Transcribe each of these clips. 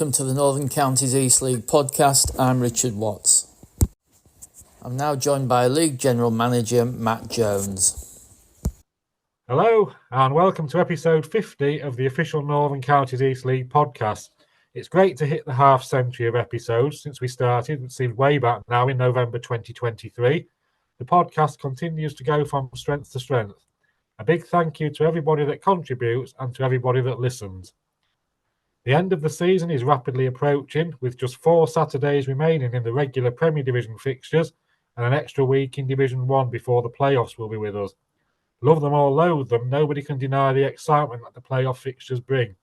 welcome to the Northern Counties East League podcast. I'm Richard Watts. I'm now joined by League General Manager Matt Jones. Hello and welcome to episode 50 of the official Northern Counties East League podcast. It's great to hit the half century of episodes since we started. It seems way back now in November 2023. The podcast continues to go from strength to strength. A big thank you to everybody that contributes and to everybody that listens. The end of the season is rapidly approaching, with just 4 Saturdays remaining in the regular Premier Division fixtures and an extra week in Division 1 before the playoffs will be with us. Love them or loathe them, nobody can deny the excitement that the playoff fixtures bring.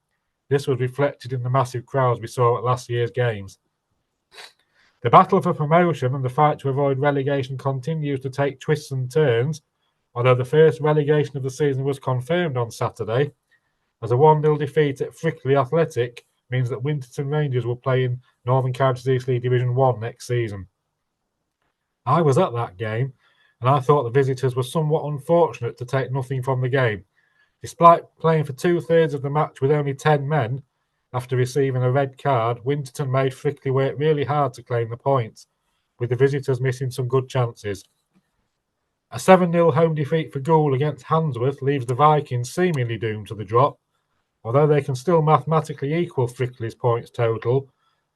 This was reflected in the massive crowds we saw at last year's games. The battle for promotion and the fight to avoid relegation continues to take twists and turns, although the first relegation of the season was confirmed on Saturday, as a 1-0 defeat at Frickley Athletic means that Winterton Rangers will play in Northern Counties East League Division 1 next season. I was at that game, and I thought the visitors were somewhat unfortunate to take nothing from the game. Despite playing for 2/3 of the match with only 10 men, after receiving a red card, Winterton made Frickley work really hard to claim the points, with the visitors missing some good chances. A 7-0 home defeat for Goole against Handsworth leaves the Vikings seemingly doomed to the drop. Although they can still mathematically equal Frickley's points total,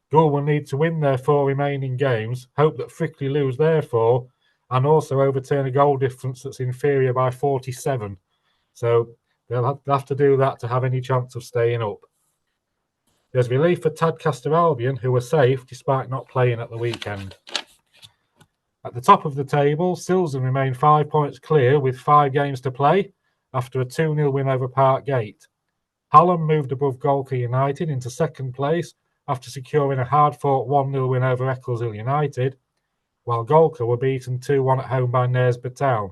Goole will need to win their 4 remaining games, hope that Frickley lose their 4, and also overturn a goal difference that's inferior by 47. So they'll have to do that to have any chance of staying up. There's relief for Tadcaster Albion, who were safe despite not playing at the weekend. At the top of the table, Silsden remain 5 points clear with 5 games to play after a 2-0 win over Parkgate. Hallam moved above Golker United into second place after securing a hard-fought 1-0 win over Eccleshill United, while Golker were beaten 2-1 at home by Knaresborough Town.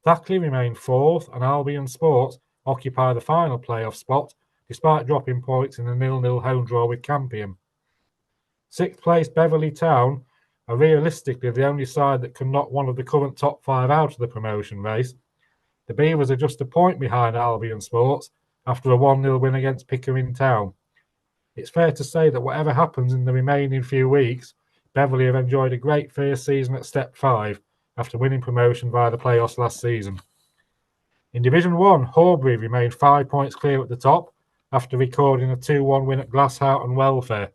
Thackley remained 4th and Albion Sports occupy the final playoff spot despite dropping points in a 0-0 home draw with Campion. 6th place Beverley Town are realistically the only side that can knock one of the current top 5 out of the promotion race. The Beavers are just a point behind Albion Sports after a 1-0 win against Pickering Town. It's fair to say that whatever happens in the remaining few weeks, Beverley have enjoyed a great first season at Step 5 after winning promotion via the playoffs last season. In Division 1, Horbury remained 5 points clear at the top after recording a 2-1 win at Glasshout and Welfare.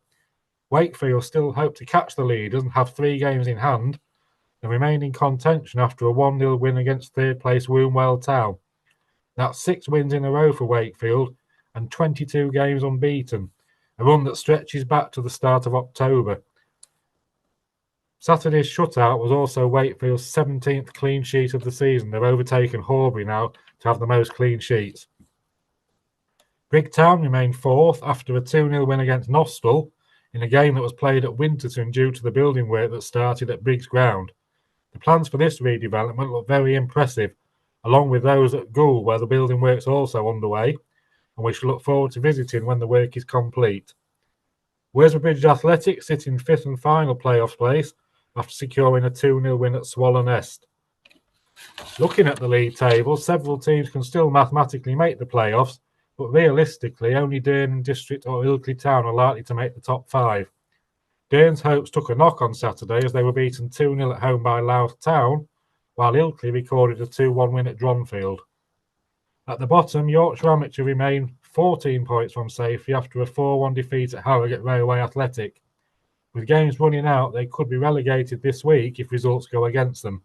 Wakefield still hope to catch the leaders and have 3 games in hand and remain in contention after a 1-0 win against 3rd place Wombwell Town. That's 6 wins in a row for Wakefield and 22 games unbeaten, a run that stretches back to the start of October. Saturday's shutout was also Wakefield's 17th clean sheet of the season. They've overtaken Horbury now to have the most clean sheets. Brigtown remained 4th after a 2-0 win against Nostell in a game that was played at Winterton due to the building work that started at Briggs Ground. The plans for this redevelopment look very impressive, along with those at Goole where the building work's also underway, and we shall look forward to visiting when the work is complete. Wersbridge Athletic sit in 5th and final playoff place after securing a 2-0 win at Swallow Nest. Looking at the league table, several teams can still mathematically make the playoffs, but realistically only Dearne District or Ilkley Town are likely to make the top 5. Dearne's hopes took a knock on Saturday as they were beaten 2-0 at home by Louth Town, while Ilkley recorded a 2-1 win at Dronfield. At the bottom, Yorkshire Amateur remain 14 points from safety after a 4-1 defeat at Harrogate Railway Athletic. With games running out, they could be relegated this week if results go against them.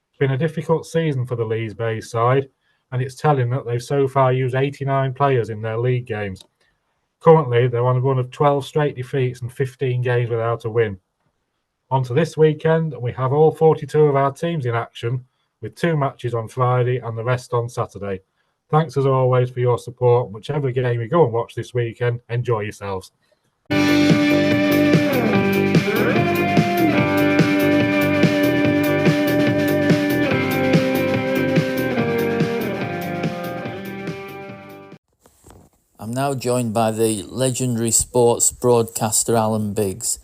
It's been a difficult season for the Leeds Bay side, and it's telling that they've so far used 89 players in their league games. Currently, they're on a run of 12 straight defeats and 15 games without a win. On to this weekend, and we have all 42 of our teams in action, with 2 matches on Friday and the rest on Saturday. Thanks as always for your support. Whichever game you go and watch this weekend, enjoy yourselves. I'm now joined by the legendary sports broadcaster Alan Biggs.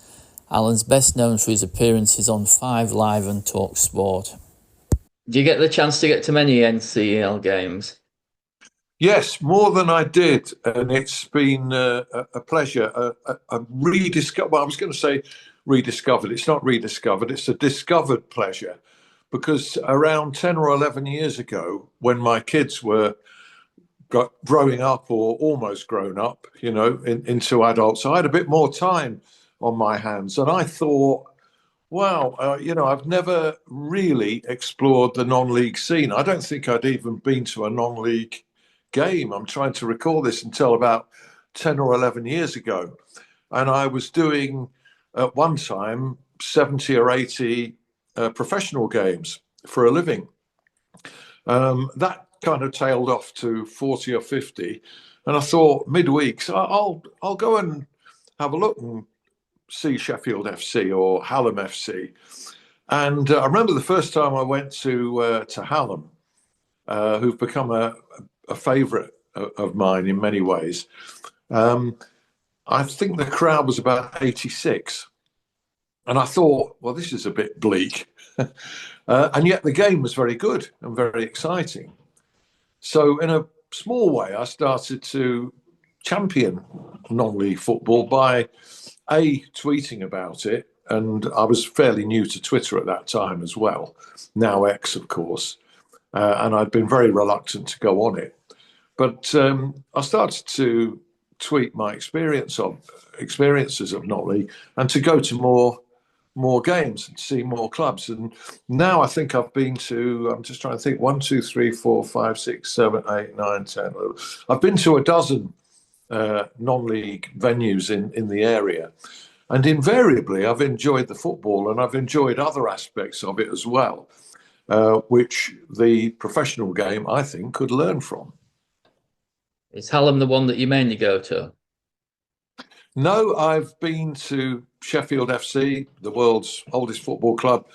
Alan's best known for his appearances on 5 Live and Talk Sport. Do you get the chance to get to many NCEL games? Yes, more than I did, and it's been a pleasure. A rediscover. Well, I was going to say rediscovered. It's not rediscovered. It's a discovered pleasure, because around 10 or 11 years ago, when my kids were growing up or almost grown up, into adults, I had a bit more time on my hands, and I thought, wow, I've never really explored the non-league scene. I don't think I'd even been to a non-league game. I'm trying to recall this until about 10 or 11 years ago. And I was doing, at one time, 70 or 80 professional games for a living. That kind of tailed off to 40 or 50. And I thought midweeks, I'll go and have a look and see Sheffield FC or Hallam FC. And I remember the first time I went to Hallam, who've become a favourite of mine in many ways. I think the crowd was about 86. And I thought, well, this is a bit bleak. And yet the game was very good and very exciting. So in a small way, I started to champion non-league football by tweeting about it. And I was fairly new to Twitter at that time as well. Now X, of course. And I'd been very reluctant to go on it. But I started to tweet my experiences of not league, and to go to more games and see more clubs. And now I think I've been to, I'm just trying to think, 1, 2, 3, 4, 5, 6, 7, 8, 9, 10. I've been to a dozen non-league venues in the area. And invariably, I've enjoyed the football, and I've enjoyed other aspects of it as well, which the professional game, I think, could learn from. Is Hallam the one that you mainly go to? No, I've been to Sheffield FC, the world's oldest football club,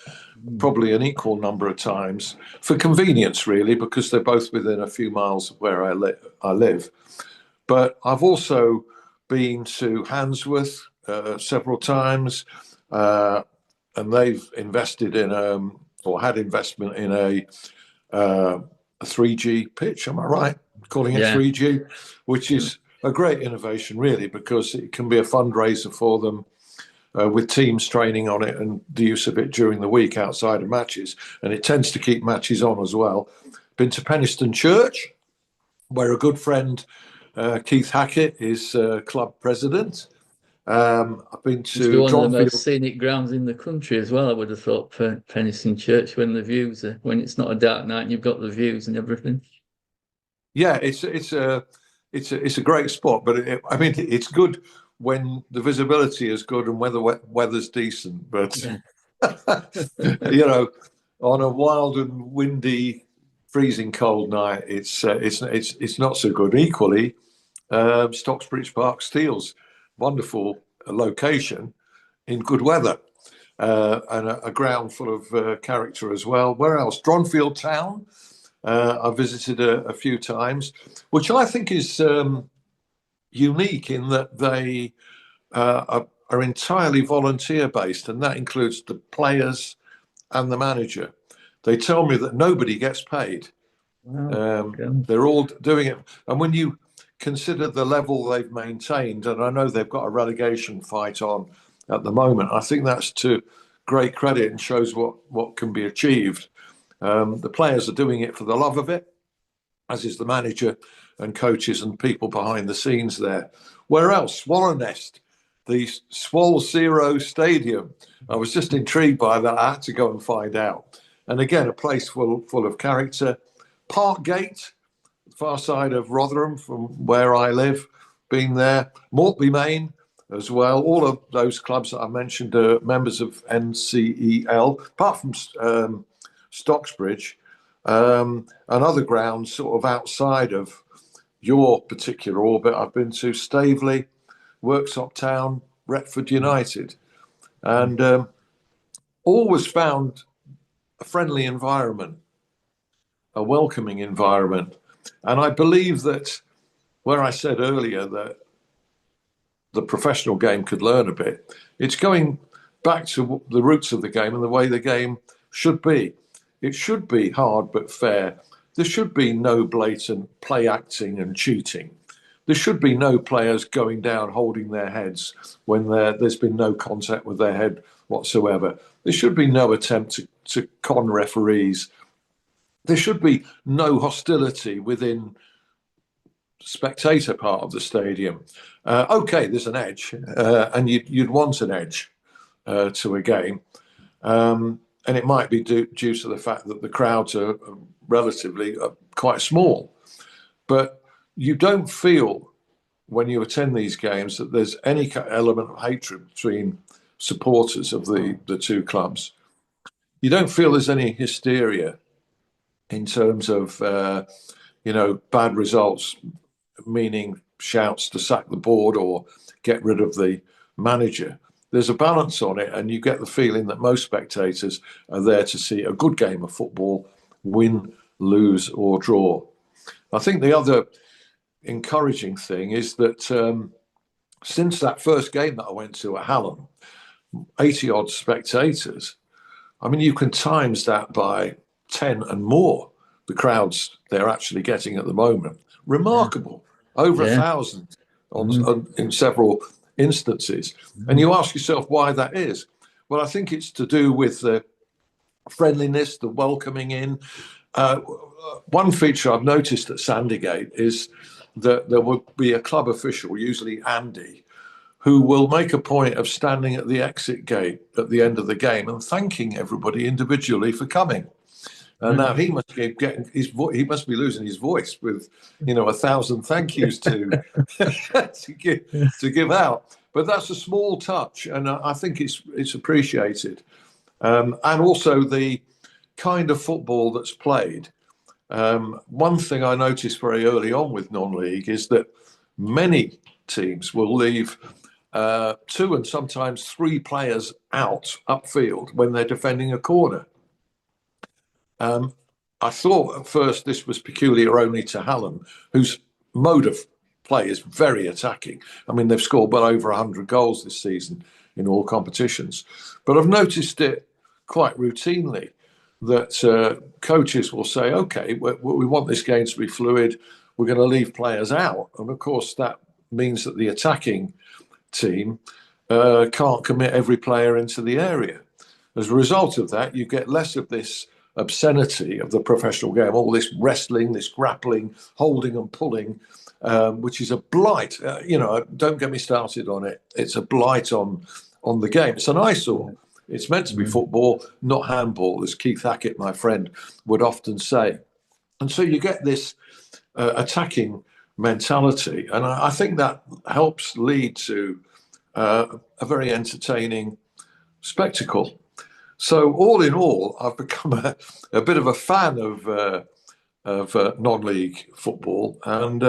probably an equal number of times, for convenience, really, because they're both within a few miles of where I live. But I've also been to Handsworth several times, and they've invested in or had investment in a 3G pitch. Am I right calling it 3G? Which is a great innovation, really, because it can be a fundraiser for them, with teams training on it and the use of it during the week outside of matches. And it tends to keep matches on as well. Been to Penistone Church, where a good friend, Keith Hackett, is club president. I've been to one of the most scenic grounds in the country as well. I would have thought, for Penistone Church, when it's not a dark night and you've got the views and everything. Yeah, it's a great spot, but it's good when the visibility is good and weather's decent. But on a wild and windy, freezing cold night, it's not so good. Equally, Stocksbridge Park Steels, wonderful location in good weather, and a ground full of character as well. Where else? Dronfield Town. I've visited a few times, which I think is unique in that they are entirely volunteer based, and that includes the players and the manager. They tell me that nobody gets paid. They're all doing it. And when you consider the level they've maintained, and I know they've got a relegation fight on at the moment, I think that's to great credit and shows what can be achieved. The players are doing it for the love of it, as is the manager and coaches and people behind the scenes there. Where else? Swallownest, the Swal Zero Stadium. I was just intrigued by that. I had to go and find out. And again, a place full of character. Parkgate, far side of Rotherham from where I live, been there. Maltby Main as well. All of those clubs that I mentioned are members of NCEL, apart from Stocksbridge, and other grounds sort of outside of your particular orbit. I've been to Staveley, Worksop Town, Retford United, and always found a friendly environment, a welcoming environment. And I believe that where I said earlier that the professional game could learn a bit, it's going back to the roots of the game and the way the game should be. It should be hard but fair, there should be no blatant play acting and cheating. There should be no players going down holding their heads when there's been no contact with their head whatsoever. There should be no attempt to con referees. There should be no hostility within spectator part of the stadium. Okay, there's an edge, and you'd want an edge to a game. And it might be due to the fact that the crowds are relatively quite small. But you don't feel when you attend these games that there's any element of hatred between supporters of the two clubs. You don't feel there's any hysteria in terms of, bad results, meaning shouts to sack the board or get rid of the manager. There's a balance on it, and you get the feeling that most spectators are there to see a good game of football, win, lose, or draw. I think the other encouraging thing is that since that first game that I went to at Hallam, 80-odd spectators, I mean, you can times that by 10 and more, the crowds they're actually getting at the moment. Remarkable. Over 1,000 in several instances. And you ask yourself why that is. Well, I think it's to do with the friendliness, the welcoming in. One feature I've noticed at Sandygate is that there will be a club official, usually Andy, who will make a point of standing at the exit gate at the end of the game and thanking everybody individually for coming. And now he must be getting he must be losing his voice with 1,000 thank yous to to give out. But that's a small touch, and I think it's appreciated. And also the kind of football that's played. One thing I noticed very early on with non-league is that many teams will leave 2 and sometimes 3 players out upfield when they're defending a corner. I thought at first this was peculiar only to Hallam, whose mode of play is very attacking. I mean, they've scored well over 100 goals this season in all competitions. But I've noticed it quite routinely that coaches will say, okay, we want this game to be fluid. We're going to leave players out. And of course, that means that the attacking team can't commit every player into the area. As a result of that, you get less of this obscenity of the professional game, all this wrestling, this grappling, holding and pulling, which is a blight. Don't get me started on it. It's a blight on the game. It's an eyesore. It's meant to be football, not handball, as Keith Hackett, my friend, would often say. And so you get this attacking mentality, and I think that helps lead to a very entertaining spectacle. So all in all, I've become a bit of a fan of non-league football. And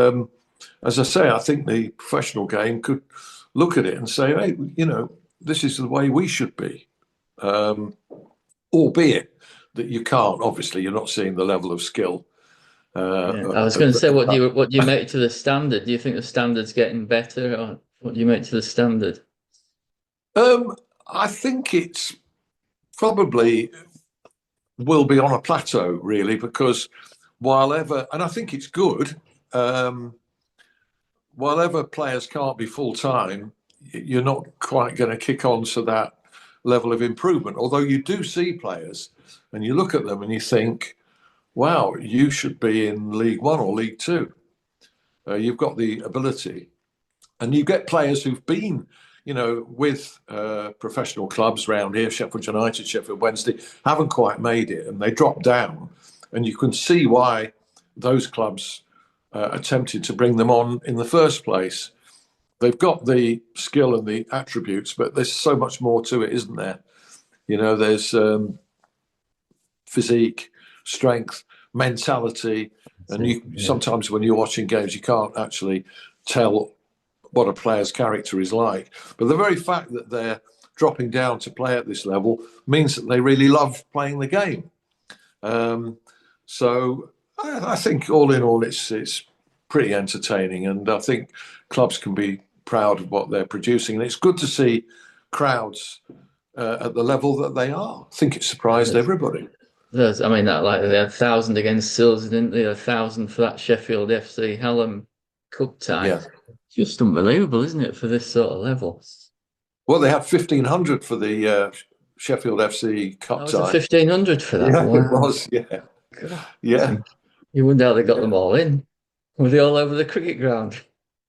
as I say, I think the professional game could look at it and say, hey, this is the way we should be. Albeit that you can't, obviously, you're not seeing the level of skill. I was going to say, what do you make to the standard? Do you think the standard's getting better, or what do you make to the standard? I think it's probably will be on a plateau, really, because and I think it's good, while ever players can't be full-time, you're not quite going to kick on to that level of improvement. Although you do see players, and you look at them and you think, wow, you should be in League One or League Two. You've got the ability. And you get players who've been with professional clubs around here, Sheffield United, Sheffield Wednesday, haven't quite made it, and they drop down. And you can see why those clubs attempted to bring them on in the first place. They've got the skill and the attributes, but there's so much more to it, isn't there? There's physique, strength, mentality, and sometimes when you're watching games, you can't actually tell what a player's character is like. But the very fact that they're dropping down to play at this level means that they really love playing the game. So I think all in all, it's pretty entertaining, and I think clubs can be proud of what they're producing. And it's good to see crowds at the level that they are. I think it surprised everybody. I mean, that like they had 1,000 against Sills, didn't they? 1,000 for that Sheffield FC Hallam Cup tie. Yeah. Just unbelievable, isn't it, for this sort of level? Well, they had 1,500 for the Sheffield FC That Cup was a tie. 1,500 for that. Yeah, it Wow. was. Yeah, God. yeah, You wouldn't doubt they got yeah. them all in. Were they all over the cricket ground?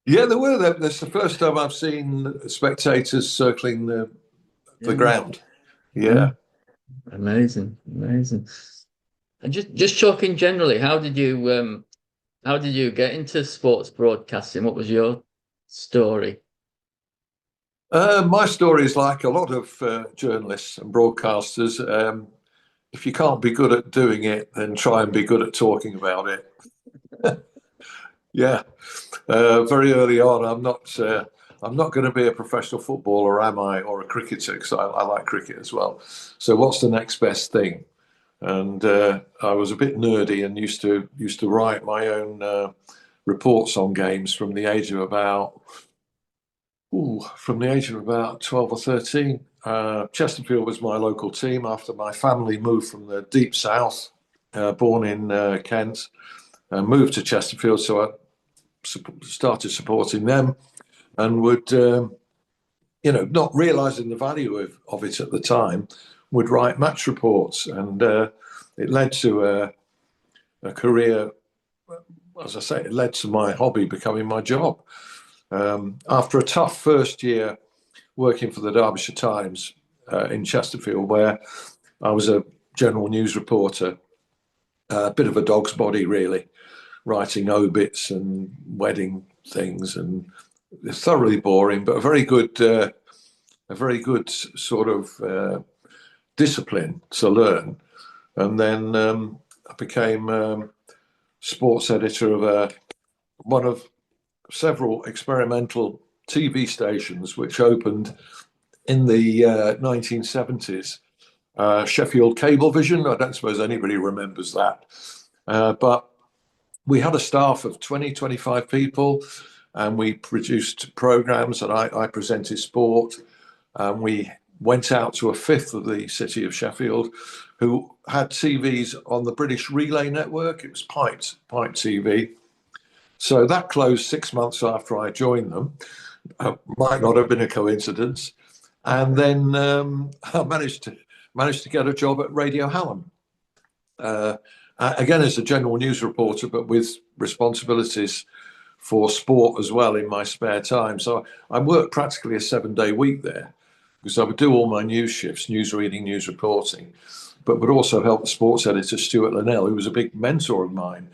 Yeah, there were. That's the first time I've seen spectators circling the Yeah. ground. Yeah. Yeah. Amazing. Amazing. And just talking generally, how did you get into sports broadcasting? What was your story? My story is like a lot of journalists and broadcasters. If you can't be good at doing it, then try and be good at talking about it. Yeah. Very early on, I'm not going to be a professional footballer, am I, or a cricketer? Because I like cricket as well. So, what's the next best thing? And I was a bit nerdy and used to write my own reports on games from the age of about 12 or 13. Chesterfield was my local team after my family moved from the deep south, born in Kent, moved to Chesterfield. So I started supporting them and would, not realizing the value of it at the time, would write match reports. And it led to a career, as I say, it led to my hobby becoming my job. After a tough first year working for the Derbyshire Times in Chesterfield, where I was a general news reporter, a bit of a dog's body, really, writing obits and wedding things, and thoroughly boring, but a very good sort of discipline to learn. And then I became sports editor of one of several experimental TV stations which opened in the 1970s. Sheffield Cablevision, I don't suppose anybody remembers that. But we had a staff of 20, 25 people, and we produced programs, and I presented sport. And we went out to a fifth of the city of Sheffield who had TVs on the British Relay Network. It was piped TV. So that closed 6 months after I joined them. Might not have been a coincidence. And then I managed to get a job at Radio Hallam. Again, as a general news reporter, but with responsibilities for sport as well in my spare time. So I worked practically a 7-day week there because I would do all my news shifts, news reading, news reporting, but would also help the sports editor, Stuart Linnell, who was a big mentor of mine,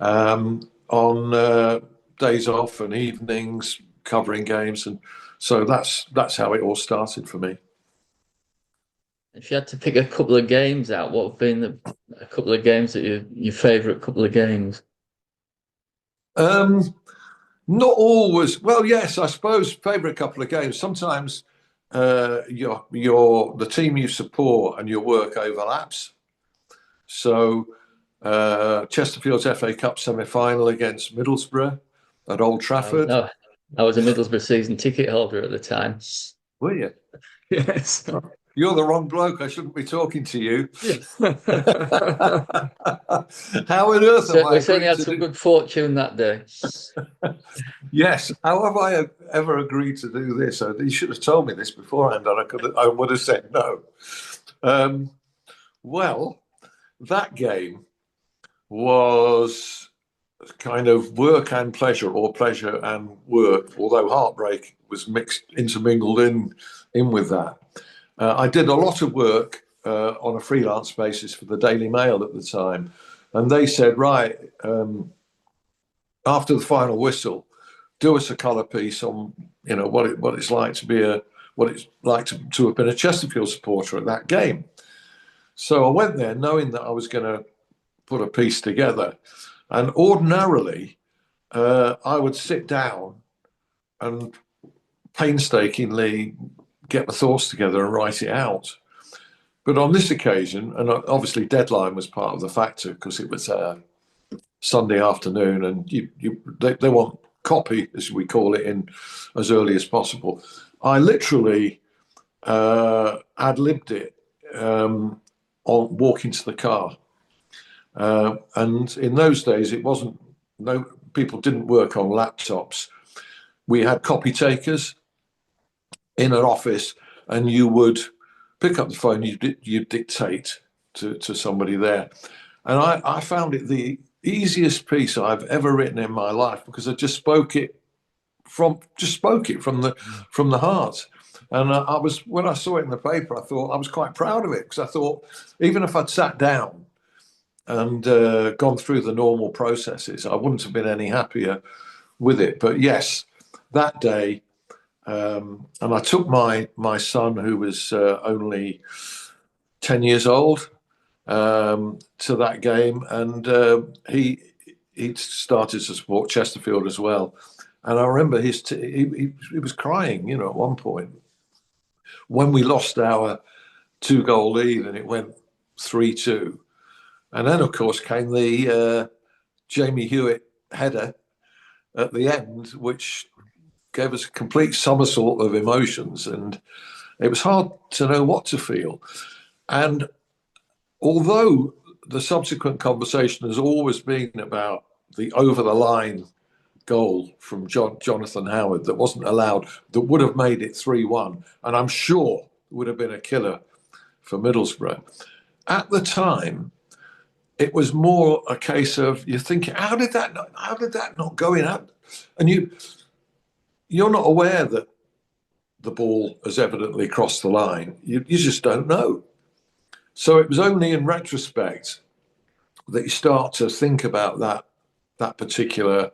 on days off and evenings covering games. And so that's how it all started for me. If you had to pick a couple of games out, what have been a couple of games that your favourite couple of games? Not always. Well, yes, I suppose favourite couple of games. Sometimes the team you support and your work overlaps. So Chesterfield's FA Cup semi-final against Middlesbrough at Old Trafford. I was a Middlesbrough season ticket holder at the time. Were you? Yes. You're the wrong bloke. I shouldn't be talking to you. How on earth have I We certainly agreed had to some do? good fortune that day. Yes. How have I ever agreed to do this? You should have told me this beforehand, and I would have said no. Well, that game was kind of work and pleasure, or pleasure and work, although heartbreak was intermingled in with that. I did a lot of work on a freelance basis for the Daily Mail at the time, and they said, right, after the final whistle, do us a colour piece on what it's like to have been a Chesterfield supporter at that game. So I went there knowing that I was going to put a piece together, and ordinarily I would sit down and painstakingly get my thoughts together and write it out. But on this occasion, and obviously deadline was part of the factor because it was Sunday afternoon, and they want copy, as we call it, in as early as possible. I literally ad-libbed it on walking to the car. And in those days, people didn't work on laptops. We had copy takers in an office, and you would pick up the phone, you dictate to somebody there. And I found it the easiest piece I've ever written in my life, because I just spoke it from the heart. And when I saw it in the paper, I thought I was quite proud of it, because I thought even if I'd sat down and gone through the normal processes, I wouldn't have been any happier with it. But yes, that day, and I took my son, who was only 10 years old, to that game, and he started to support Chesterfield as well. And I remember he was crying, at one point when we lost our 2-goal lead and it went 3-2. And then, of course, came the Jamie Hewitt header at the end, which gave us a complete somersault of emotions. And it was hard to know what to feel. And although the subsequent conversation has always been about the over-the-line goal from Jonathan Howard that wasn't allowed, that would have made it 3-1, and I'm sure would have been a killer for Middlesbrough. At the time, it was more a case of you thinking, how did that not go in? And you're not aware that the ball has evidently crossed the line. You just don't know. So it was only in retrospect that you start to think about that particular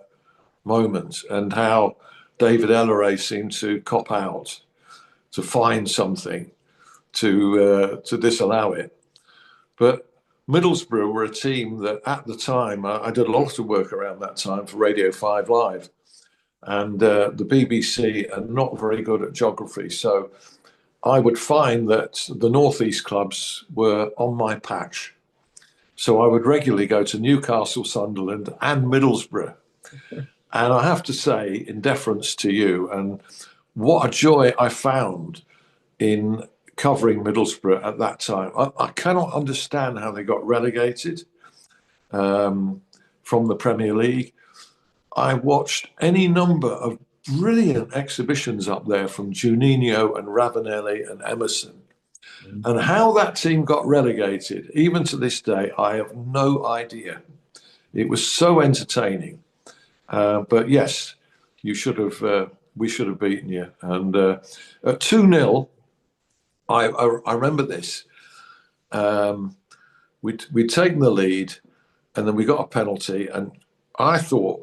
moment, and how David Elleray seemed to cop out, to find something to disallow it. But Middlesbrough were a team that at the time, I did a lot of work around that time for Radio 5 Live, and the BBC are not very good at geography. So I would find that the Northeast clubs were on my patch. So I would regularly go to Newcastle, Sunderland and Middlesbrough. And I have to say, in deference to you, and what a joy I found in covering Middlesbrough at that time. I cannot understand how they got relegated from the Premier League. I watched any number of brilliant exhibitions up there from Juninho and Ravanelli and Emerson. And how that team got relegated, even to this day, I have no idea. It was so entertaining. But yes, we should have beaten you. And at 2-0, I remember this. We'd taken the lead, and then we got a penalty, and I thought,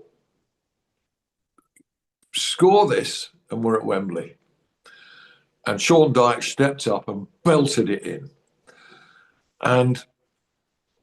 score this, and we're at Wembley. And Sean Dyche stepped up and belted it in. And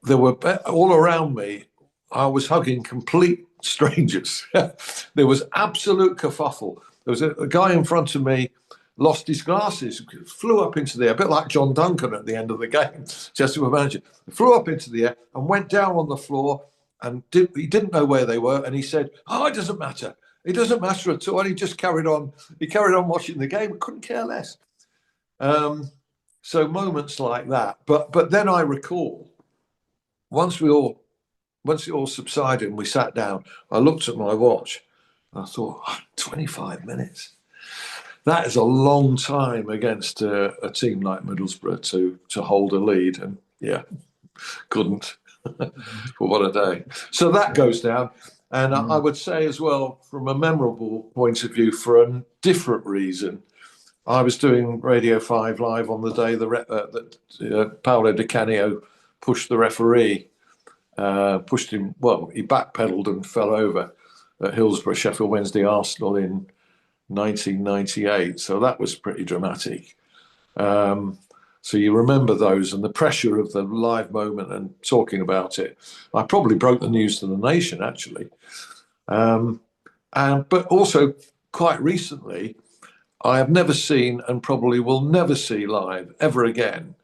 there were all around me, I was hugging complete strangers. There was absolute kerfuffle. There was a guy in front of me, lost his glasses, flew up into the air, a bit like John Duncan at the end of the game, just to imagine. Flew up into the air and went down on the floor, and he didn't know where they were. And he said, "Oh, it doesn't matter. It doesn't matter at all." And he just carried on. He carried on watching the game. Couldn't care less. So moments like that. But then I recall, once it all subsided and we sat down, I looked at my watch and I thought, 25 minutes. That is a long time against a team like Middlesbrough to hold a lead. And yeah, couldn't. But what a day. So that goes down. And I would say as well, from a memorable point of view, for a different reason, I was doing Radio 5 Live on the day that Paolo Di Canio pushed the referee. Pushed him, he backpedaled and fell over at Hillsborough, Sheffield Wednesday, Arsenal in 1998. So that was pretty dramatic. So you remember those and the pressure of the live moment and talking about it. I probably broke the news to the nation, actually. But also, quite recently, I have never seen, and probably will never see live ever again,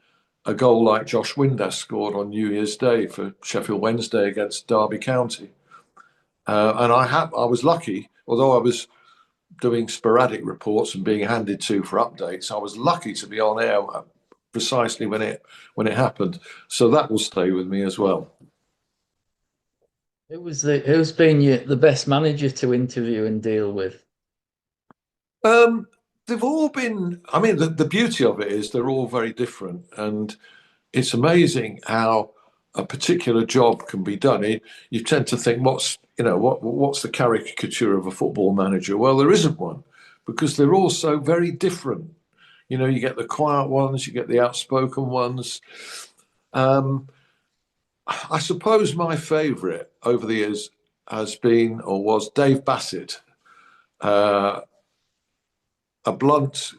a goal like Josh Windass scored on New Year's Day for Sheffield Wednesday against Derby County. And I was lucky, although I was doing sporadic reports and being handed to for updates, I was lucky to be on air precisely when it happened. So that will stay with me as well. Who's been the best manager to interview and deal with? They've all been. I mean, the beauty of it is they're all very different, and it's amazing how a particular job can be done. You tend to think, what's the caricature of a football manager? Well, there isn't one, because they're all so very different. You get the quiet ones, you get the outspoken ones. I suppose my favourite over the years has been or was Dave Bassett, a blunt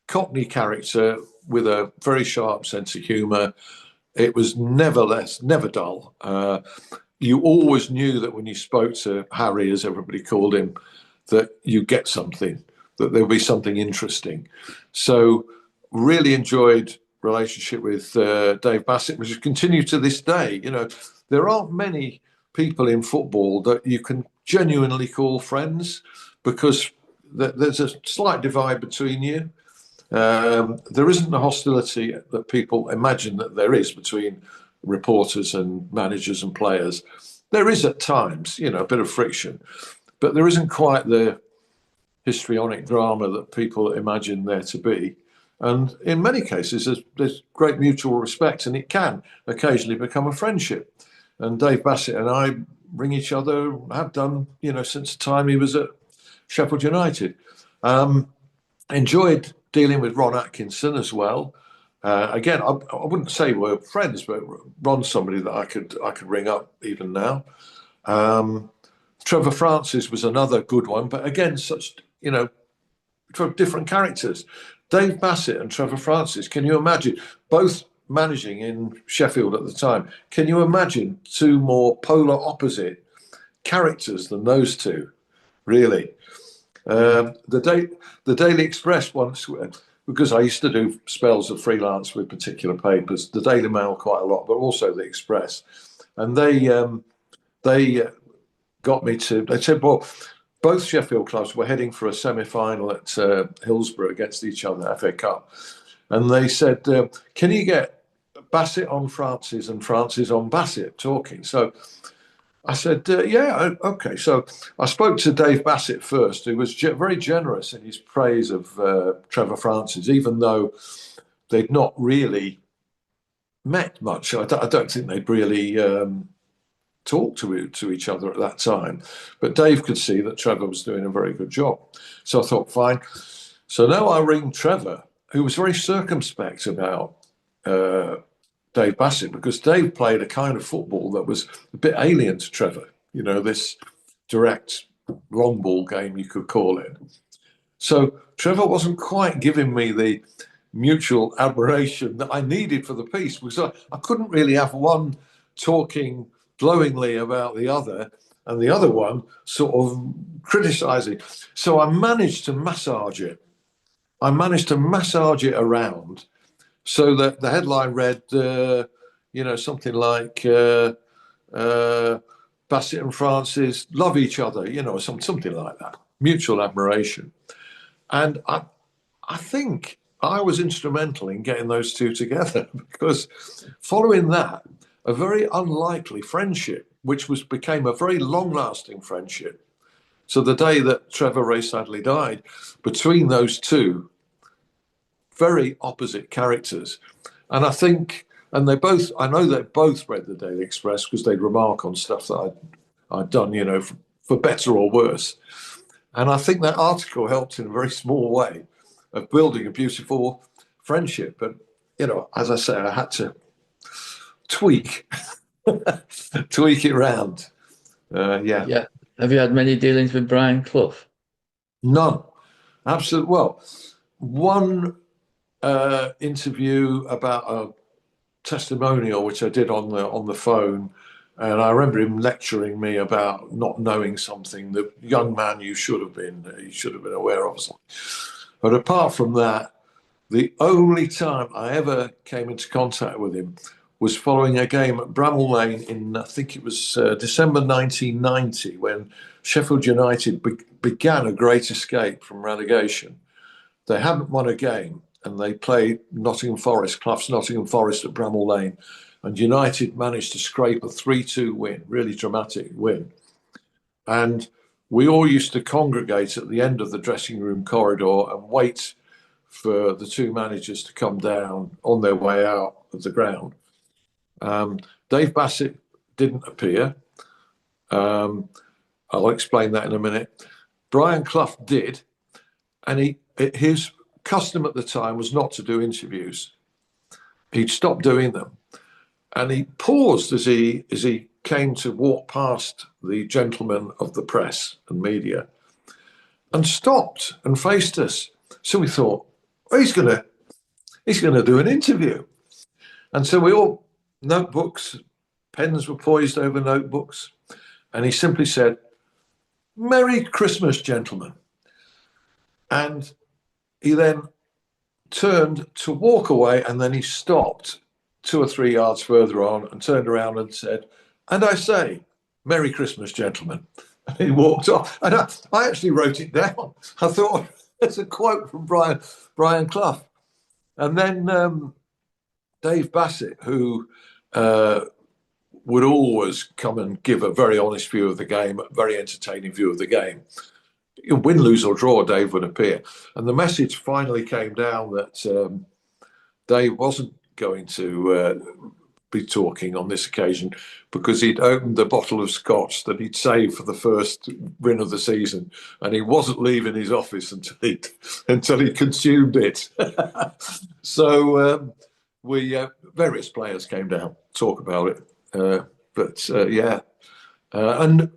Cockney character with a very sharp sense of humour. It was never dull. You always knew that when you spoke to Harry, as everybody called him, that you get something, that there would be something interesting. So really enjoyed relationship with Dave Bassett, which has continued to this day. There aren't many people in football that you can genuinely call friends, because there's a slight divide between you. There isn't the hostility that people imagine that there is between reporters and managers and players. There is at times, a bit of friction, but there isn't quite the histrionic drama that people imagine there to be. And in many cases, there's great mutual respect, and it can occasionally become a friendship. And Dave Bassett and I ring each other, have done, since the time he was at Sheffield United. Enjoyed dealing with Ron Atkinson as well. Again, I wouldn't say we're friends, but Ron's somebody that I could ring up even now. Trevor Francis was another good one, but again, such for different characters. Dave Bassett and Trevor Francis, can you imagine, both managing in Sheffield at the time, can you imagine two more polar opposite characters than those two, really? The Daily Express once, because I used to do spells of freelance with particular papers, the Daily Mail quite a lot, but also the Express, and they got me to. They said, well, both Sheffield clubs were heading for a semi-final at Hillsborough against each other, FA Cup, and they said, can you get Bassett on Francis and Francis on Bassett talking? So I said, yeah, okay. So I spoke to Dave Bassett first, who was very generous in his praise of Trevor Francis, even though they'd not really met much. I don't think they'd really talked to each other at that time. But Dave could see that Trevor was doing a very good job. So I thought, fine. So now I ring Trevor, who was very circumspect about Dave Bassett, because Dave played a kind of football that was a bit alien to Trevor, this direct long ball game, you could call it. So Trevor wasn't quite giving me the mutual admiration that I needed for the piece, because I couldn't really have one talking glowingly about the other and the other one sort of criticizing. So I managed to massage it. Around, so that the headline read, something like Bassett and Francis love each other, something like that, mutual admiration. And I think I was instrumental in getting those two together, because following that, a very unlikely friendship, which became a very long-lasting friendship. So the day that Trevor Ray sadly died, between those two very opposite characters, and I know they both read the Daily Express, because they'd remark on stuff that I'd done, for better or worse. And I think that article helped in a very small way of building a beautiful friendship. But, as I say, I had to tweak it round. Yeah. Yeah. Have you had many dealings with Brian Clough? None. Absolutely. Well, one interview about a testimonial which I did on the phone, and I remember him lecturing me about not knowing something that, young man, you should have been aware of. But apart from that, the only time I ever came into contact with him was following a game at Bramall Lane in, I think it was December 1990, when Sheffield United began a great escape from relegation. They hadn't won a game, and they played Nottingham Forest, Clough's Nottingham Forest at Bramall Lane, and United managed to scrape a 3-2 win, really dramatic win. And we all used to congregate at the end of the dressing room corridor and wait for the two managers to come down on their way out of the ground. Dave Bassett didn't appear. I'll explain that in a minute. Brian Clough did, and his custom at the time was not to do interviews. He'd stopped doing them, and he paused as he came to walk past the gentlemen of the press and media, and stopped and faced us. So we thought, well, he's going to do an interview, and so we all notebooks, pens were poised over notebooks, and he simply said, "Merry Christmas, gentlemen." And he then turned to walk away, and then he stopped 2 or 3 yards further on and turned around and said, "And I say, Merry Christmas, gentlemen." And he walked off. And I actually wrote it down. I thought, it's a quote from Brian Clough. And then Dave Bassett, who would always come and give a very honest view of the game, a very entertaining view of the game. Win, lose or draw, Dave would appear. And the message finally came down that Dave wasn't going to be talking on this occasion because he'd opened the bottle of scotch that he'd saved for the first win of the season, and he wasn't leaving his office until he consumed it. So various players came down to talk about it. And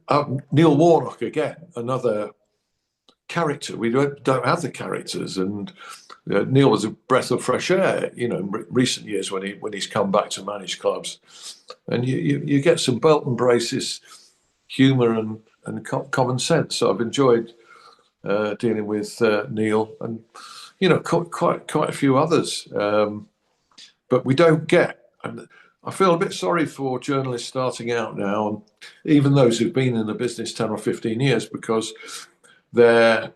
Neil Warnock again, another character. We don't have the characters, and Neil was a breath of fresh air, in recent years when he's come back to manage clubs, and you get some belt and braces, humour and common sense. So I've enjoyed dealing with Neil and quite a few others, but we don't get. And I feel a bit sorry for journalists starting out now, and even those who've been in the business 10 or 15 years, because their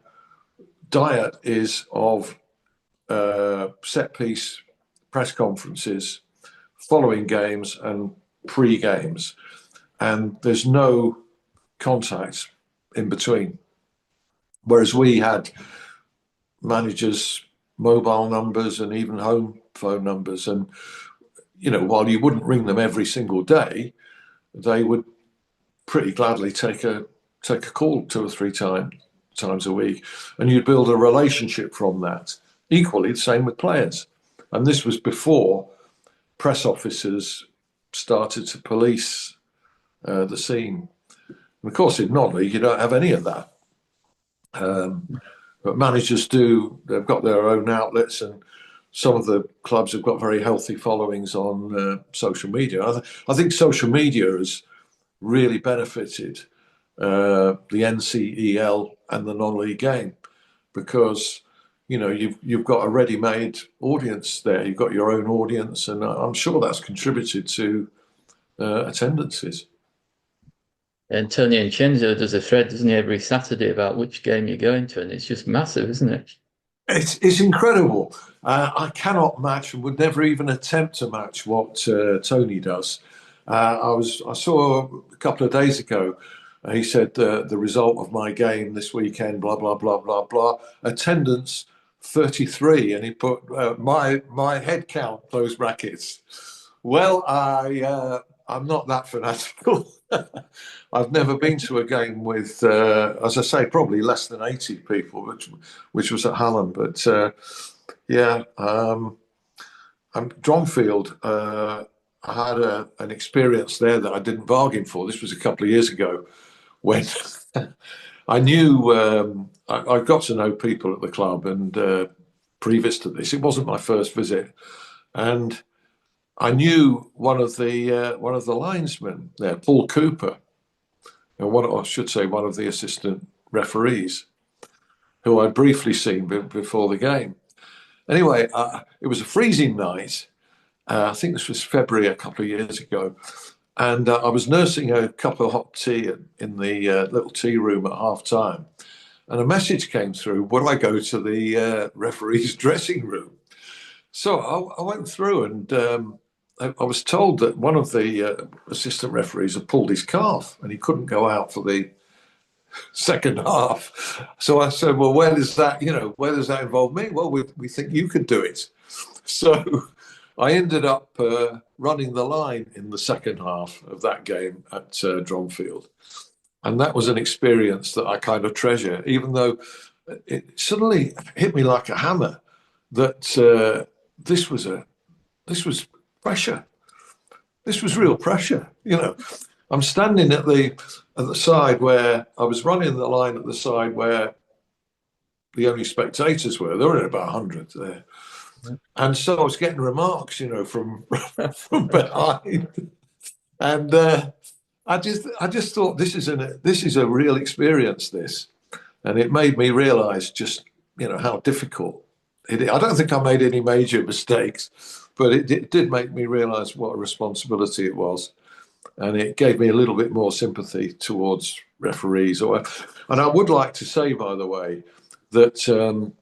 diet is of set piece press conferences following games and pre-games, and there's no contact in between. Whereas we had managers' mobile numbers and even home phone numbers, and while you wouldn't ring them every single day, they would pretty gladly take a call 2 or 3 times a week, and you'd build a relationship from that. Equally, the same with players. And this was before press officers started to police the scene. And of course, in non-league, you don't have any of that. But managers do. They've got their own outlets, and some of the clubs have got very healthy followings on social media. I think social media has really benefited the NCEL and the non-league game, because you've got a ready-made audience there. You've got your own audience, and I'm sure that's contributed to attendances. Antonio Incenzo does a thread, doesn't he, every Saturday about which game you're going to, and it's just massive, isn't it? It's incredible. I cannot match, and would never even attempt to match what Tony does. I saw a couple of days ago. He said the result of my game this weekend, blah blah blah blah blah. Attendance 33, and he put my head count close brackets. Well, I'm not that fanatical. I've never been to a game with, as I say, probably less than 80 people, which was at Hallam. But Dronfield. I had an experience there that I didn't bargain for. This was a couple of years ago, when I knew I got to know people at the club, and previous to this, it wasn't my first visit, and I knew one of the linesmen there, Paul Cooper, and one of the assistant referees, who I'd briefly seen before the game. Anyway, it was a freezing night. I think this was February a couple of years ago. And I was nursing a cup of hot tea in the little tea room at half time. And a message came through, would I go to the referee's dressing room? So I went through and I was told that one of the assistant referees had pulled his calf and he couldn't go out for the second half. So I said, well, where does that involve me? Well, we think you could do it. So I ended up running the line in the second half of that game at Dronfield. And that was an experience that I kind of treasure, even though it suddenly hit me like a hammer that this was pressure. This was real pressure. I'm standing at the side where I was running the line at the side where the only spectators were. There were about 100 there. And so I was getting remarks, from behind. And I just thought this is a real experience, this. And it made me realize just, how difficult it is. I don't think I made any major mistakes, but it did make me realize what a responsibility it was. And it gave me a little bit more sympathy towards referees. And I would like to say, by the way, that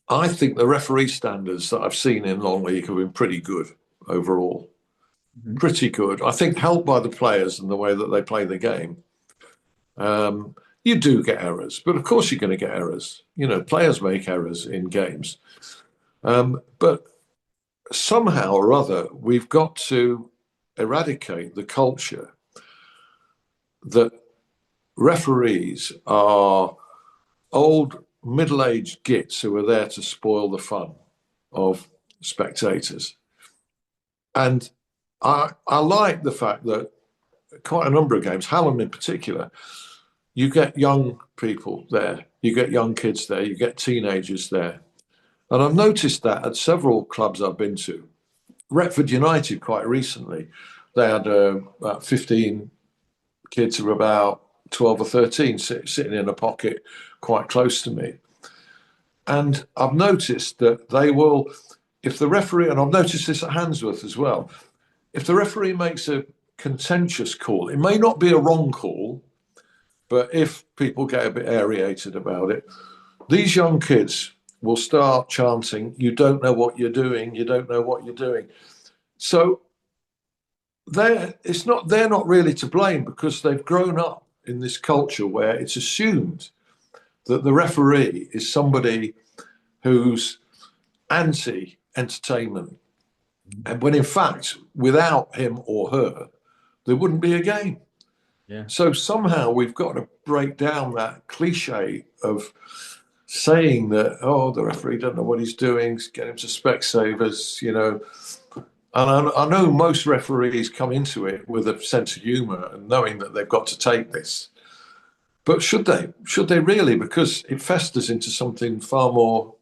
I think the referee standards that I've seen in non-league have been pretty good overall. Mm-hmm. Pretty good. I think helped by the players and the way that they play the game. You do get errors, but of course you're going to get errors. Players make errors in games. But somehow or other, we've got to eradicate the culture that referees are old middle-aged gits who are there to spoil the fun of spectators. And I like the fact that quite a number of games, Hallam in particular, you get young people there, you get young kids there, you get teenagers there. And I've noticed that at several clubs I've been to. Retford United quite recently, they had about 15 kids who were about 12 or 13 sitting in a pocket quite close to me. And I've noticed that they will, if the referee, and I've noticed this at Handsworth as well, if the referee makes a contentious call, it may not be a wrong call, but if people get a bit aerated about it, these young kids will start chanting, "You don't know what you're doing, you don't know what you're doing." So they're not really to blame because they've grown up in this culture where it's assumed that the referee is somebody who's anti-entertainment. And when in fact, without him or her, there wouldn't be a game. Yeah. So somehow we've got to break down that cliche of saying that, the referee doesn't know what he's doing, get him to Specsavers, And I know most referees come into it with a sense of humour and knowing that they've got to take this. But should they? Should they really? Because it festers into something far more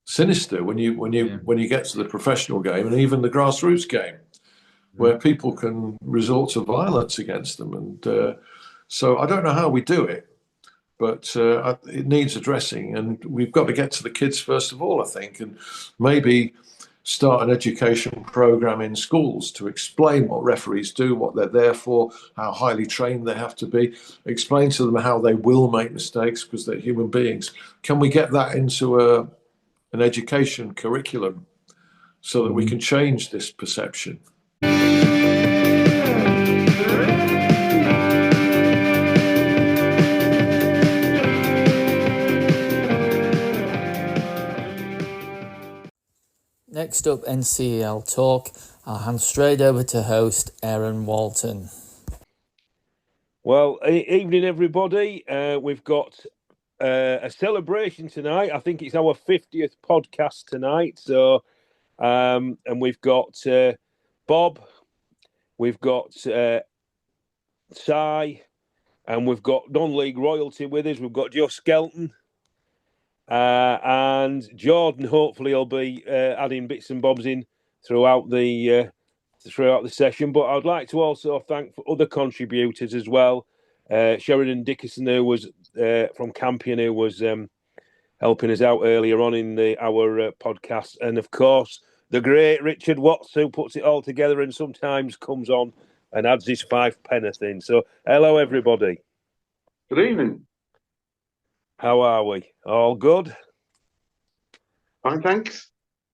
sinister when you get to the professional game and even the grassroots game, where people can resort to violence against them. And so I don't know how we do it, but it needs addressing. And we've got to get to the kids first of all, I think, and maybe start an education program in schools to explain what referees do, what they're there for, how highly trained they have to be, explain to them how they will make mistakes because they're human beings. Can we get that into an education curriculum so that we can change this perception? Next up, NCEL Talk. I'll hand straight over to host Aaron Walton. Well, evening everybody. We've got a celebration tonight. I think it's our 50th podcast tonight. So, and we've got Bob, we've got Si, and we've got non-league royalty with us. We've got Joe Skelton. And Jordan, hopefully, will be adding bits and bobs in throughout the session. But I'd like to also thank for other contributors as well. Sheridan Dickerson, who was from Campion, who was helping us out earlier on in our podcast, and of course the great Richard Watts, who puts it all together and sometimes comes on and adds his 5p in. So, hello everybody. Good evening. How are we? All good? Fine, thanks.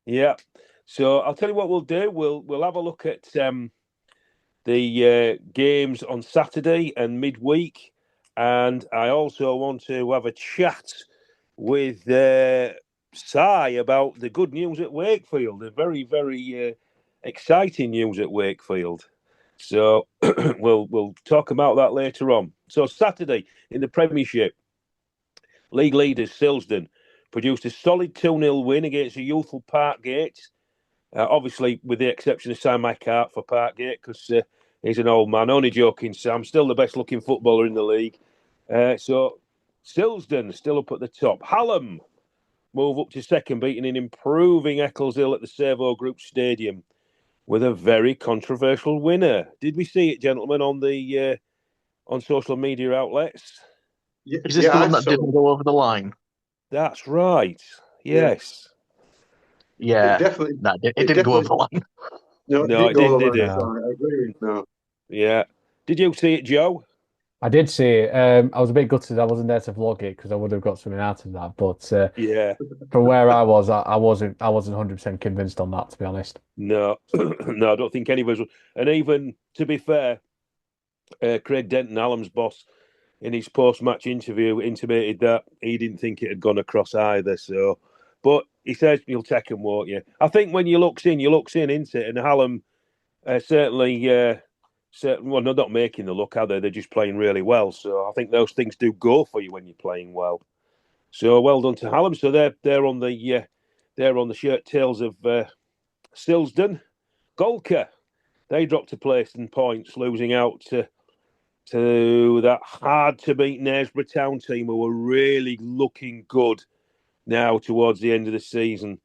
Yeah. So I'll tell you what we'll do. We'll have a look at the games on Saturday and midweek, and I also want to have a chat with Si about the good news at Wakefield. The very, very exciting news at Wakefield. So we'll talk about that later on. So Saturday in the Premiership, league leaders Silsden produced a solid 2-0 win against the youthful Parkgate. Obviously, with the exception of Sam Eckhart for Parkgate, because he's an old man. Only joking, Sam. Still the best looking footballer in the league. So Silsden still up at the top. Hallam move up to second, beating an improving Eccleshill at the Servo Group Stadium with a very controversial winner. Did we see it, gentlemen, on the on social media outlets? Is this the one that didn't go over the line? That's right. Yes. Yeah. It definitely. No, it didn't go over the line. No, No, it didn't, did it? I agree. No. Yeah. Did you see it, Joe? I did see it. I was a bit gutted I wasn't there to vlog it because I would have got something out of that. But Yeah. from where I was, I wasn't 100% convinced on that, to be honest. No, no, I don't think any of us would. And even to be fair, Craig Denton, Hallam's boss, in his post-match interview, intimated that he didn't think it had gone across either. So, but he says you'll take him, won't you? I think when you looks in, isn't it? And Hallam certainly, well, they're not making the look, are they? They're just playing really well. So I think those things do go for you when you're playing well. So well done to Hallam. So they're on the shirt tails of Silsden. Golka, they dropped a place in points, losing out to that hard to beat Knaresborough Town team, who were really looking good now towards the end of the season.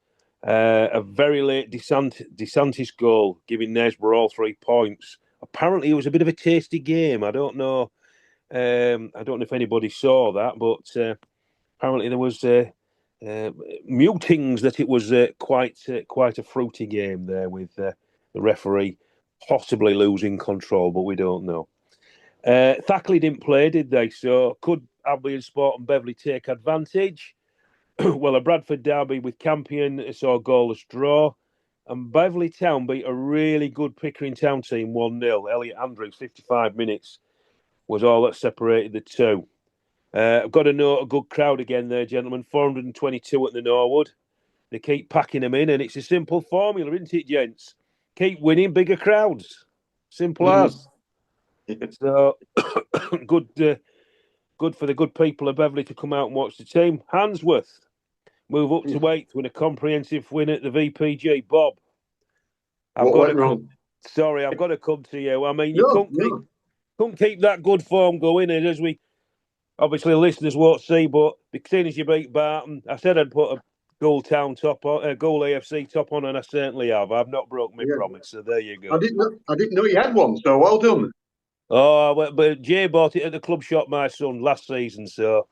A very late DeSantis goal, giving Knaresborough all 3 points. Apparently, it was a bit of a tasty game. I don't know. I don't know if anybody saw that, but apparently there was mutings that it was quite a fruity game there, with the referee possibly losing control, but we don't know. Thackley didn't play, did they? So could Albion Sport and Beverley take advantage? Well, a Bradford derby with Campion saw a goalless draw, and Beverley Town beat a really good Pickering Town team 1-0. Elliot Andrews, 55 minutes, was all that separated the two. I've got to note a good crowd again there, gentlemen. 422 at the Norwood. They keep packing them in, and it's a simple formula, isn't it, gents? Keep winning, bigger crowds. Simple as. So, good for the good people of Beverley to come out and watch the team. Handsworth move up to 8th with a comprehensive win at the VPG. Bob, I've got to come to you. I mean, you couldn't keep that good form going, and as we obviously listeners won't see, but seeing as you beat Barton, I said I'd put a Goal Town top on, Goal AFC top on, and I certainly have. I've not broke my promise, so there you go. I didn't know you had one, so well done. Oh, but Jay bought it at the club shop, my son, last season. So,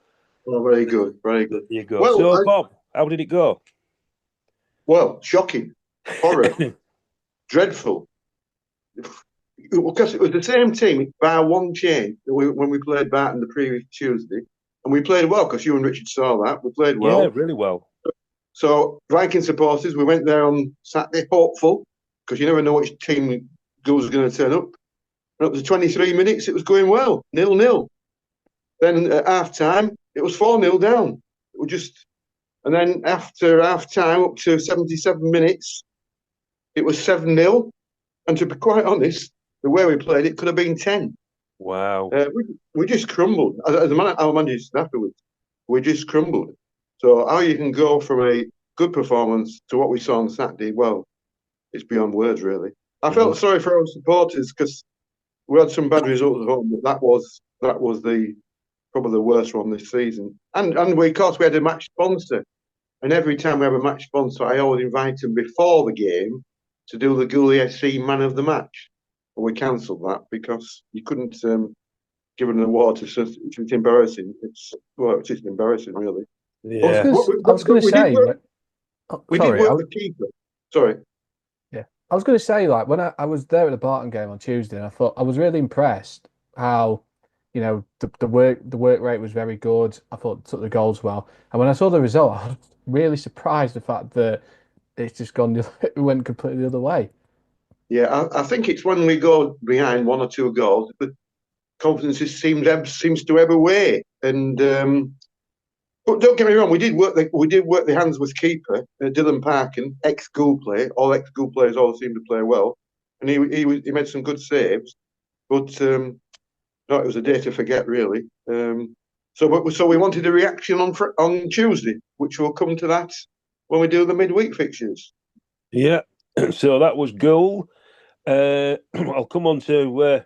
very good, very good. There you go. Well, so, Bob, how did it go? Well, shocking, horror, dreadful. Because it was the same team, bar one change when we played Barton the previous Tuesday, and we played well because you and Richard saw that. We played well, yeah, really well. So, Viking supporters, we went there on Saturday, hopeful, because you never know which team goes going to turn up. And up to 23 minutes, it was going well, 0-0. Then at half time, it was 4-0 down. And then after half time, up to 77 minutes, it was 7-0. And to be quite honest, the way we played, it could have been 10. Wow. We just crumbled. As our manager said afterwards, we just crumbled. So how you can go from a good performance to what we saw on Saturday, well, it's beyond words, really. I felt sorry for our supporters because we had some bad results at home, but that was probably the worst one this season. And we, of course, we had a match sponsor. And every time we have a match sponsor, I always invite them before the game to do the Gooley FC Man of the Match. And we cancelled that because you couldn't give an award to such. It's embarrassing. It's just embarrassing, really. Yeah. I was going to say, we did work the keeper. Sorry. Yeah, I was going to say, like, when I was there at the Barton game on Tuesday, and I thought I was really impressed how, you know, the work rate was very good. I thought took the goals well, and when I saw the result, I was really surprised the fact that it's just gone. It went completely the other way. Yeah, I think it's when we go behind one or two goals, the confidence seems to ebb away. And but don't get me wrong, we did work the hands with keeper Dylan Parkin, ex-school player. All ex-school players all seem to play well, and he made some good saves. But no, it was a day to forget, really. So we wanted a reaction on Tuesday, which we'll come to that when we do the midweek fixtures. Yeah, so that was goal. I'll come on to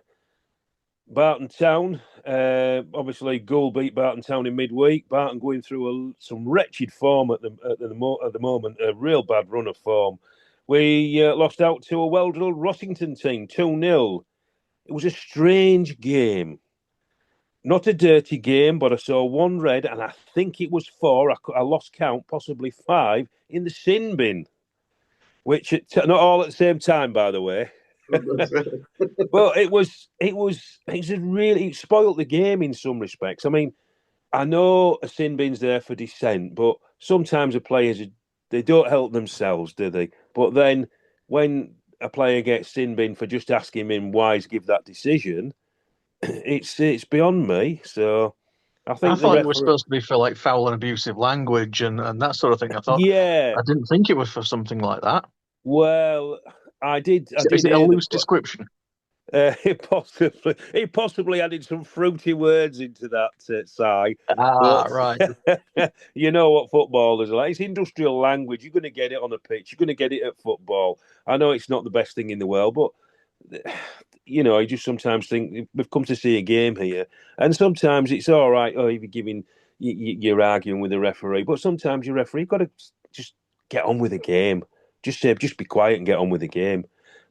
Barton Town. Obviously, Goal beat Barton Town in midweek. Barton going through some wretched form at the moment, a real bad run of form. We lost out to a well-drilled Rossington team, 2-0. It was a strange game. Not a dirty game, but I saw one red, and I think it was 4. I lost count, possibly 5, in the sin bin, which not all at the same time, by the way. Well, it spoiled the game in some respects. I mean, I know a sin bin's there for dissent, but sometimes the players they don't help themselves, do they? But then when a player gets sin bin for just asking him why he's give that decision, it's beyond me. So I think thought it was supposed to be for like foul and abusive language and that sort of thing. I thought, yeah, I didn't think it was for something like that. Well, I did. Is it a loose description? He possibly added some fruity words into that, Si. Right. You know what footballers are like. It's industrial language. You're going to get it on a pitch. You're going to get it at football. I know it's not the best thing in the world, but you just sometimes think we've come to see a game here, and sometimes it's all right. Oh, if you're arguing with the referee, but sometimes your referee got to just get on with the game. Just be quiet and get on with the game.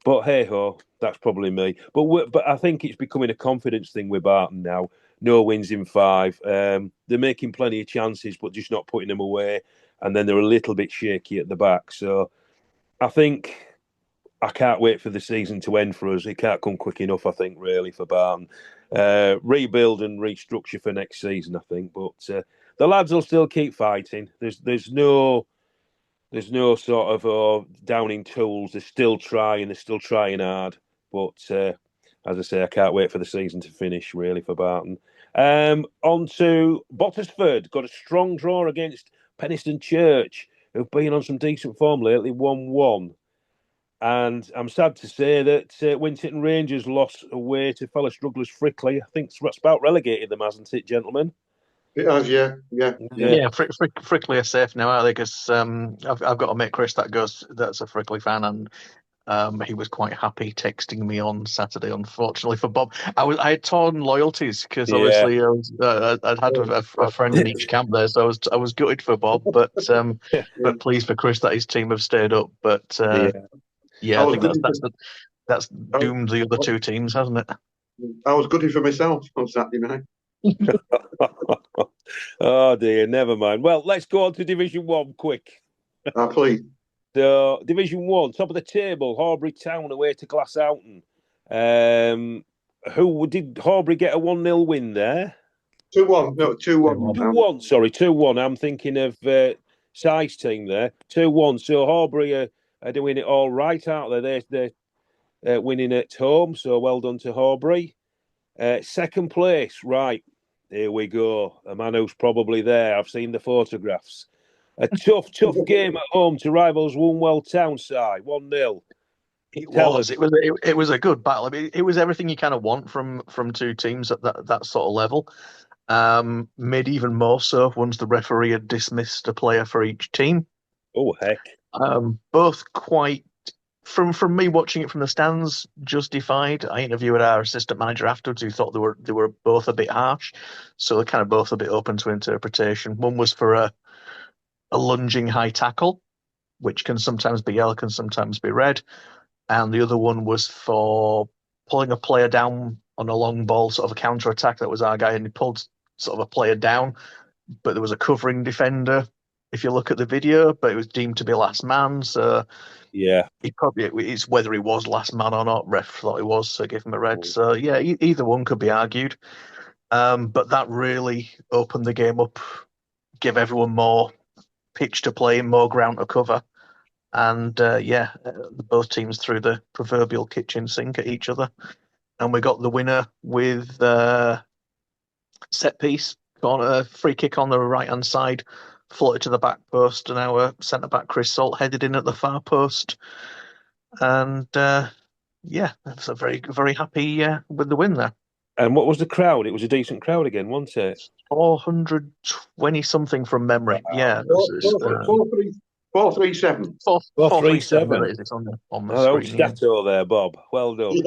But hey ho, that's probably me. But I think it's becoming a confidence thing with Barton now. No wins in 5. They're making plenty of chances, but just not putting them away. And then they're a little bit shaky at the back. So I think I can't wait for the season to end for us. It can't come quick enough, I think, really, for Barton. Rebuild and restructure for next season, I think. But the lads will still keep fighting. There's no sort of downing tools. They're still trying hard. But as I say, I can't wait for the season to finish, really, for Barton. On to Bottisford. Got a strong draw against Penistone Church, who've been on some decent form lately, 1-1. And I'm sad to say that Winton Rangers lost away to fellow strugglers Frickley. I think it's about relegated them, hasn't it, gentlemen? It has, yeah. Frickley are safe now, aren't they? Because I've got a mate, Chris, that's a Frickley fan, and he was quite happy texting me on Saturday. Unfortunately for Bob, I had torn loyalties because obviously I'd had a friend in each camp there, so I was gutted for Bob, but pleased for Chris that his team have stayed up. But I think that's doomed the other two teams, hasn't it? I was gutted for myself on Saturday night. Oh dear, never mind. Well, let's go on to Division 1 quick. Please. So, Division 1, top of the table, Horbury Town away to Glasshoughton. Who did Horbury get a 1-0 win there? 2-1. No, 2-1. 2-1, sorry, 2-1. I'm thinking of Si's team there. 2-1. So Horbury are doing it all right out there. They're winning at home, so well done to Horbury. Second place, right. Here we go. A man who's probably there. I've seen the photographs. A tough game at home to rivals Woolwell Town side, 1-0. It was a good battle. I mean, it was everything you kind of want from two teams at that sort of level. Made even more so once the referee had dismissed a player for each team. Oh heck! Both quite. From me watching it from the stands, justified. I interviewed our assistant manager afterwards, who thought they were both a bit harsh, so they're kind of both a bit open to interpretation. One was for a lunging high tackle, which can sometimes be yellow, can sometimes be red, and the other one was for pulling a player down on a long ball, sort of a counter attack. That was our guy, and he pulled sort of a player down, but there was a covering defender. If you look at the video, but it was deemed to be last man, so. Yeah, it's whether he was last man or not. Ref thought he was, so give him a red. So yeah, either one could be argued. But that really opened the game up, give everyone more pitch to play, more ground to cover, And both teams threw the proverbial kitchen sink at each other. And we got the winner with set piece, corner, free kick on the right hand side, floated to the back post, and our centre back Chris Salt headed in at the far post. And I was very, very happy with the win there. And what was the crowd? It was a decent crowd again, wasn't it? 420 something from memory. Yeah. 437. 437. It's on the Oh, screen. stato there, Bob. Well done.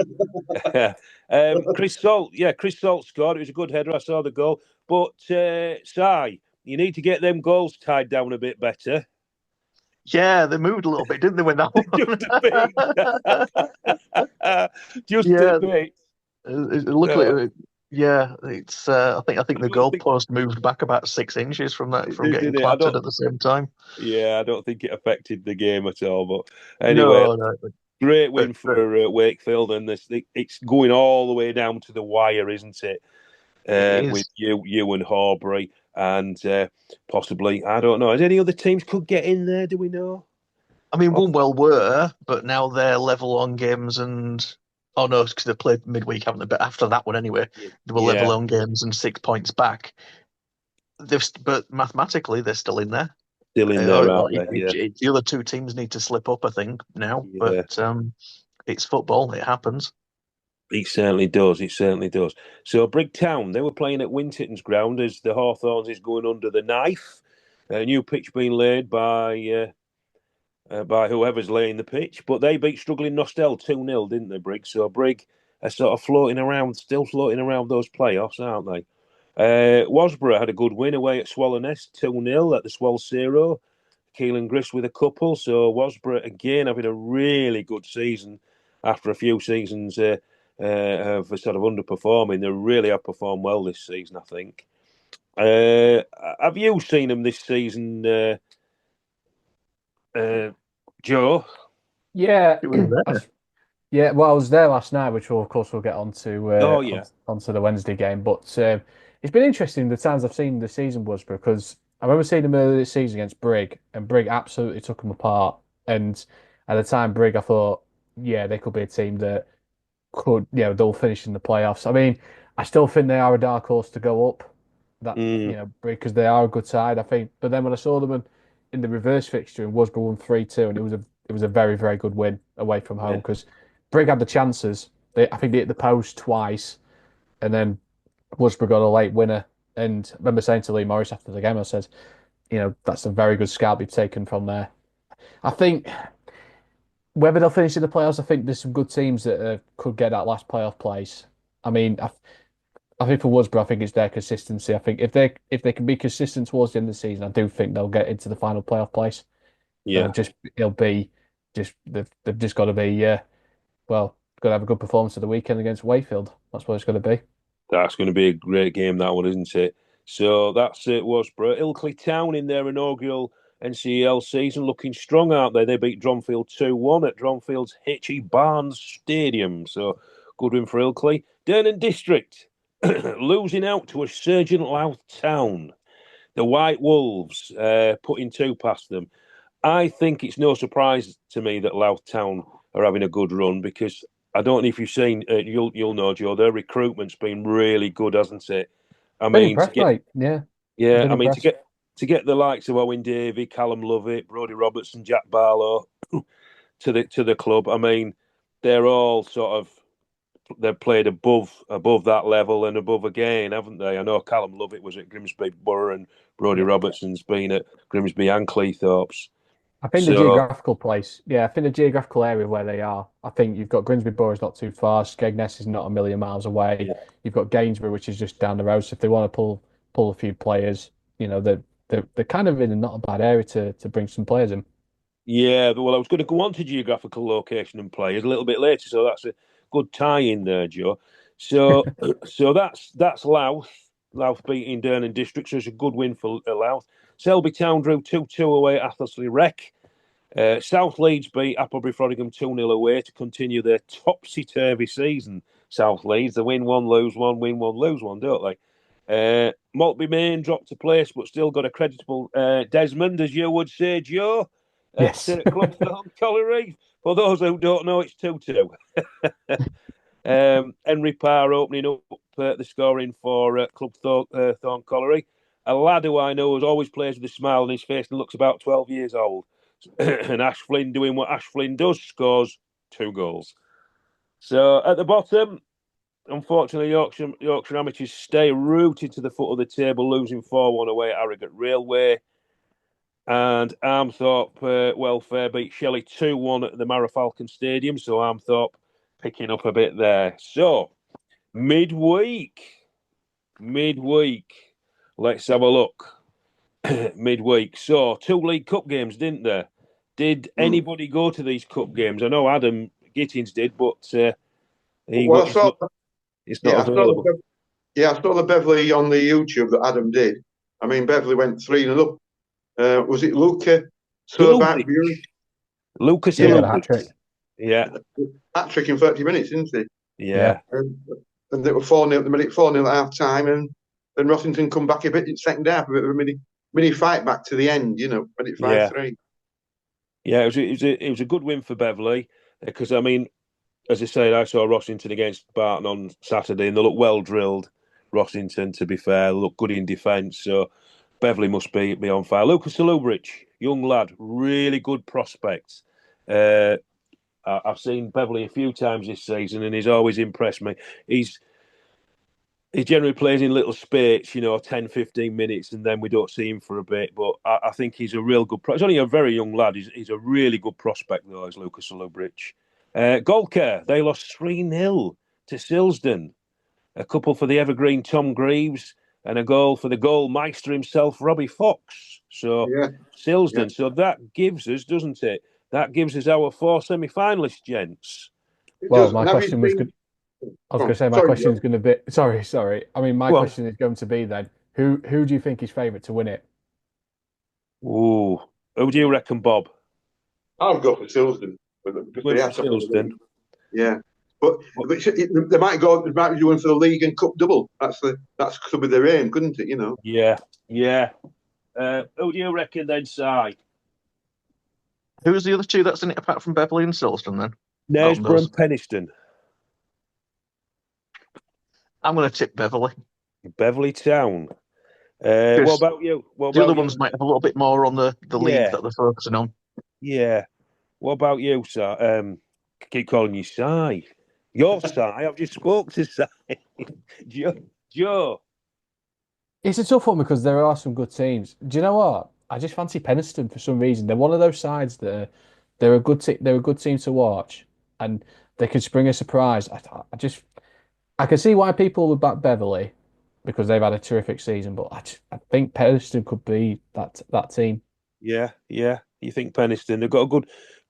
Chris Salt scored. It was a good header. I saw the goal. But, Si, you need to get them goals tied down a bit better. Yeah, they moved a little bit, didn't they, with that one? Just a bit. It looked like, it's. I think the goalpost moved back about 6 inches from getting clattered at the same time. Yeah, I don't think it affected the game at all. But anyway, great win for Wakefield, and it's going all the way down to the wire, isn't it? With you and Horbury, and possibly, I don't know. Has any other teams could get in there? Do we know? I mean, Woolwell were, but now they're level on games and. Oh no, because they played midweek, haven't they? But after that one, anyway, they were level on games and 6 points back. But mathematically, they're still in there. Still in there, aren't they? The other two teams need to slip up, I think, now. Yeah. But it's football; it happens. It certainly does. It certainly does. So Brigtown, they were playing at Winterton's ground as the Hawthorns is going under the knife. A new pitch being laid by whoever's laying the pitch. But they beat struggling Nostell 2-0, didn't they, Brig? So Brig are sort of still floating around those playoffs, aren't they? Wasborough had a good win away at Swallownest, 2-0 at the Swell Zero. Keelan Grist with a couple. So Wasborough, again, having a really good season after a few seasons of sort of underperforming. They really have performed well this season, I think. Have you seen them this season, Joe? Yeah. Yeah, well, I was there last night, which of course we'll get onto onto the Wednesday game. But it's been interesting the times I've seen the season was because I remember seeing them earlier this season against Brig, and Brig absolutely took them apart. And at the time, Brig, I thought, yeah, they could be a team that could, they'll finish in the playoffs. I mean, I still think they are a dark horse to go up. Because they are a good side, I think. But then when I saw them in the reverse fixture and Wasborough won 3-2, and it was a very, very good win away from home because Brig had the chances. I think they hit the post twice, and then Wasborough got a late winner. And I remember saying to Lee Morris after the game, I said, that's a very good scalp you've taken from there. I think whether they'll finish in the playoffs, I think there's some good teams that could get that last playoff place. I mean, I think for Wasborough, I think it's their consistency. I think if they can be consistent towards the end of the season, I do think they'll get into the final playoff place. Yeah, they've just got to be got to have a good performance at the weekend against Wakefield. That's what it's going to be. That's going to be a great game, that one, isn't it? So that's it, Wasborough. Ilkley Town in their inaugural NCEL season looking strong, aren't they? They beat Dronfield 2-1 at Dronfield's Hitchy Barnes Stadium. So good win for Ilkley. Durnan District losing out to a surging Louth Town. The White Wolves putting 2 past them. I think it's no surprise to me that Louth Town are having a good run because I don't know if you've seen, you'll know, Joe, their recruitment's been really good, hasn't it? I mean, mate. Yeah. I mean, to get the likes of Owen Davey, Callum Lovett, Brodie Robertson, Jack Barlow to the club. I mean, they're all they've played above that level and above again, haven't they? I know Callum Lovett was at Grimsby Borough and Brodie Robertson's been at Grimsby and Cleethorpes. I think the geographical place, I think the geographical area where they are, I think you've got Grimsby Borough is not too far, Skegness is not a million miles away. Yeah. You've got Gainsborough, which is just down the road. So if they want to pull a few players, they're kind of in a not a bad area to bring some players in. Yeah, well, I was going to go on to geographical location and players a little bit later, so that's a good tie in there, Joe. So that's Louth. Louth beating Durnan District, so it's a good win for Louth. Selby Town drew 2-2 away at Athersley Rec. South Leeds beat Appleby Frodingham 2-0 away to continue their topsy-turvy season. South Leeds, they win 1, lose 1, win 1, lose 1, don't they? Maltby Main dropped a place, but still got a creditable Desmond, as you would say, Joe. Yes. at Clubthorne Colliery. For those who don't know, it's 2-2. Henry Parr opening up the scoring for Clubthorne Colliery. A lad who I know has always plays with a smile on his face and looks about 12 years old. And Ash Flynn doing what Ash Flynn does, scores 2 goals. So at the bottom, unfortunately, Yorkshire Amateurs stay rooted to the foot of the table, losing 4-1 away at Harrogate Railway. And Armthorpe Welfare beat Shelley 2-1 at the Marafalcon Stadium. So Armthorpe picking up a bit there. So midweek, let's have a look. Midweek. So 2 League Cup games, didn't there? Did anybody go to these cup games? I know Adam Gittins did, but it's not available. I saw the Beverley on the YouTube that Adam did. I mean, Beverley went 3-0 up. Was it Luca? Lucas hat-trick. Yeah. Hat-trick in 30 minutes, didn't he? Yeah. And they were 4-0 at 4-0 at half time, and then Rossington come back a bit in second half, a bit of a mini fight back to the end, made it 5-3. Yeah, it was a good win for Beverley because, I mean, as I said, I saw Rossington against Barton on Saturday, and they look well drilled. Rossington, to be fair, look good in defence, so Beverley must be on fire. Lucas Salubrich, young lad, really good prospect. I've seen Beverley a few times this season, and he's always impressed me. He generally plays in little spurts, 10, 15 minutes, and then we don't see him for a bit. But I think he's a real good he's only a very young lad. He's a really good prospect, though, is Lucas Salubrich. Goldcare, they lost 3-0 to Silsden. A couple for the Evergreen Tom Greaves, and a goal for the goal meister himself, Robbie Fox. So Silsden. Yeah. So that gives us, doesn't it? That gives us our 4 semi-finalists, gents. Well, my question was good. I was going to say my question is going to be. Sorry. I mean, my question is going to be then: who do you think is favourite to win it? Ooh, who do you reckon, Bob? I'll go for Silsden. Silsden. Yeah, but they might be doing for the league and cup double. That could be their aim, couldn't it? Yeah. Who do you reckon then, Si? Who's the other two that's in it apart from Beverley and Silsden then? Knaresborough and Penistone. I'm going to tip Beverley. Beverley Town. What about you? The other ones might have a little bit more on the league that they're focusing on. Yeah. What about you, Si? I keep calling you Si. You're Si. I've just spoke to Si. Joe. It's a tough one because there are some good teams. Do you know what? I just fancy Penistone for some reason. They're one of those sides that they're a good team to watch, and they could spring a surprise. I can see why people would back Beverley because they've had a terrific season, but I think Penistone could be that team. Yeah. You think Penistone? They've got a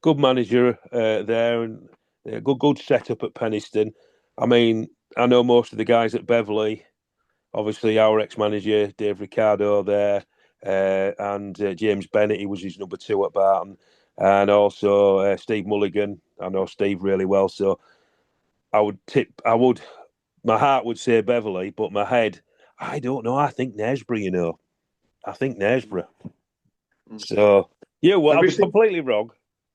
good manager there, and a good setup at Penistone. I mean, I know most of the guys at Beverley. Obviously, our ex-manager Dave Ricardo there, and James Bennett. He was his number 2 at Barton, and also Steve Mulligan. I know Steve really well, so my heart would say Beverley, but my head, I don't know. I think Knaresborough, I think Knaresborough. So, I'm completely wrong.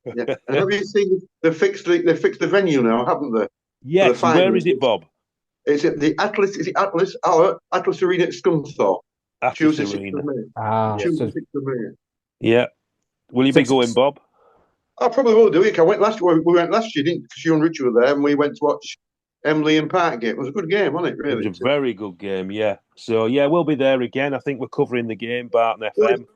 Yeah. And have you seen they fixed the venue now, haven't they? Yes. Where is it, Bob? It's at the Atlas. Is it Atlas? Atlas Arena at Scunthorpe. Atlas Arena. Tuesday, 6th of May. Yeah. Will you be going, Bob? I probably will do it. I went last year. We went last year, didn't? Because you and Richard were there, and we went to watch Emily and Park game. It was a good game, wasn't it? Really, it was a very good game. Yeah. So we'll be there again. I think we're covering the game, Barton FM.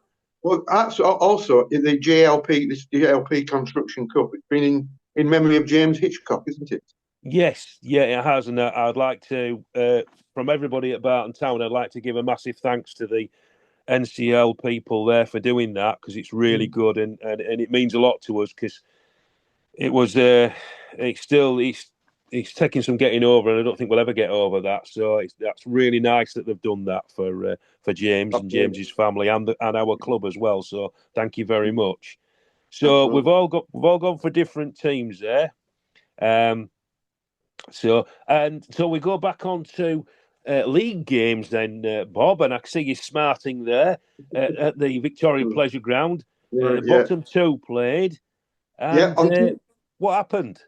Well, also in the JLP Construction Cup, it's been in memory of James Hitchcock, isn't it? Yes, it has, and I'd like to, from everybody at Barton Town, I'd like to give a massive thanks to the NCEL people there for doing that because it's really good and it means a lot to us because it was it's taking some getting over, and I don't think we'll ever get over that. So that's really nice that they've done that for James and James's family and our club as well. So thank you very much. So we've all gone for different teams there. So we go back on to league games then, Bob, and I see you smarting there at the Victoria Pleasure Ground. Yeah, The bottom two played. And what happened?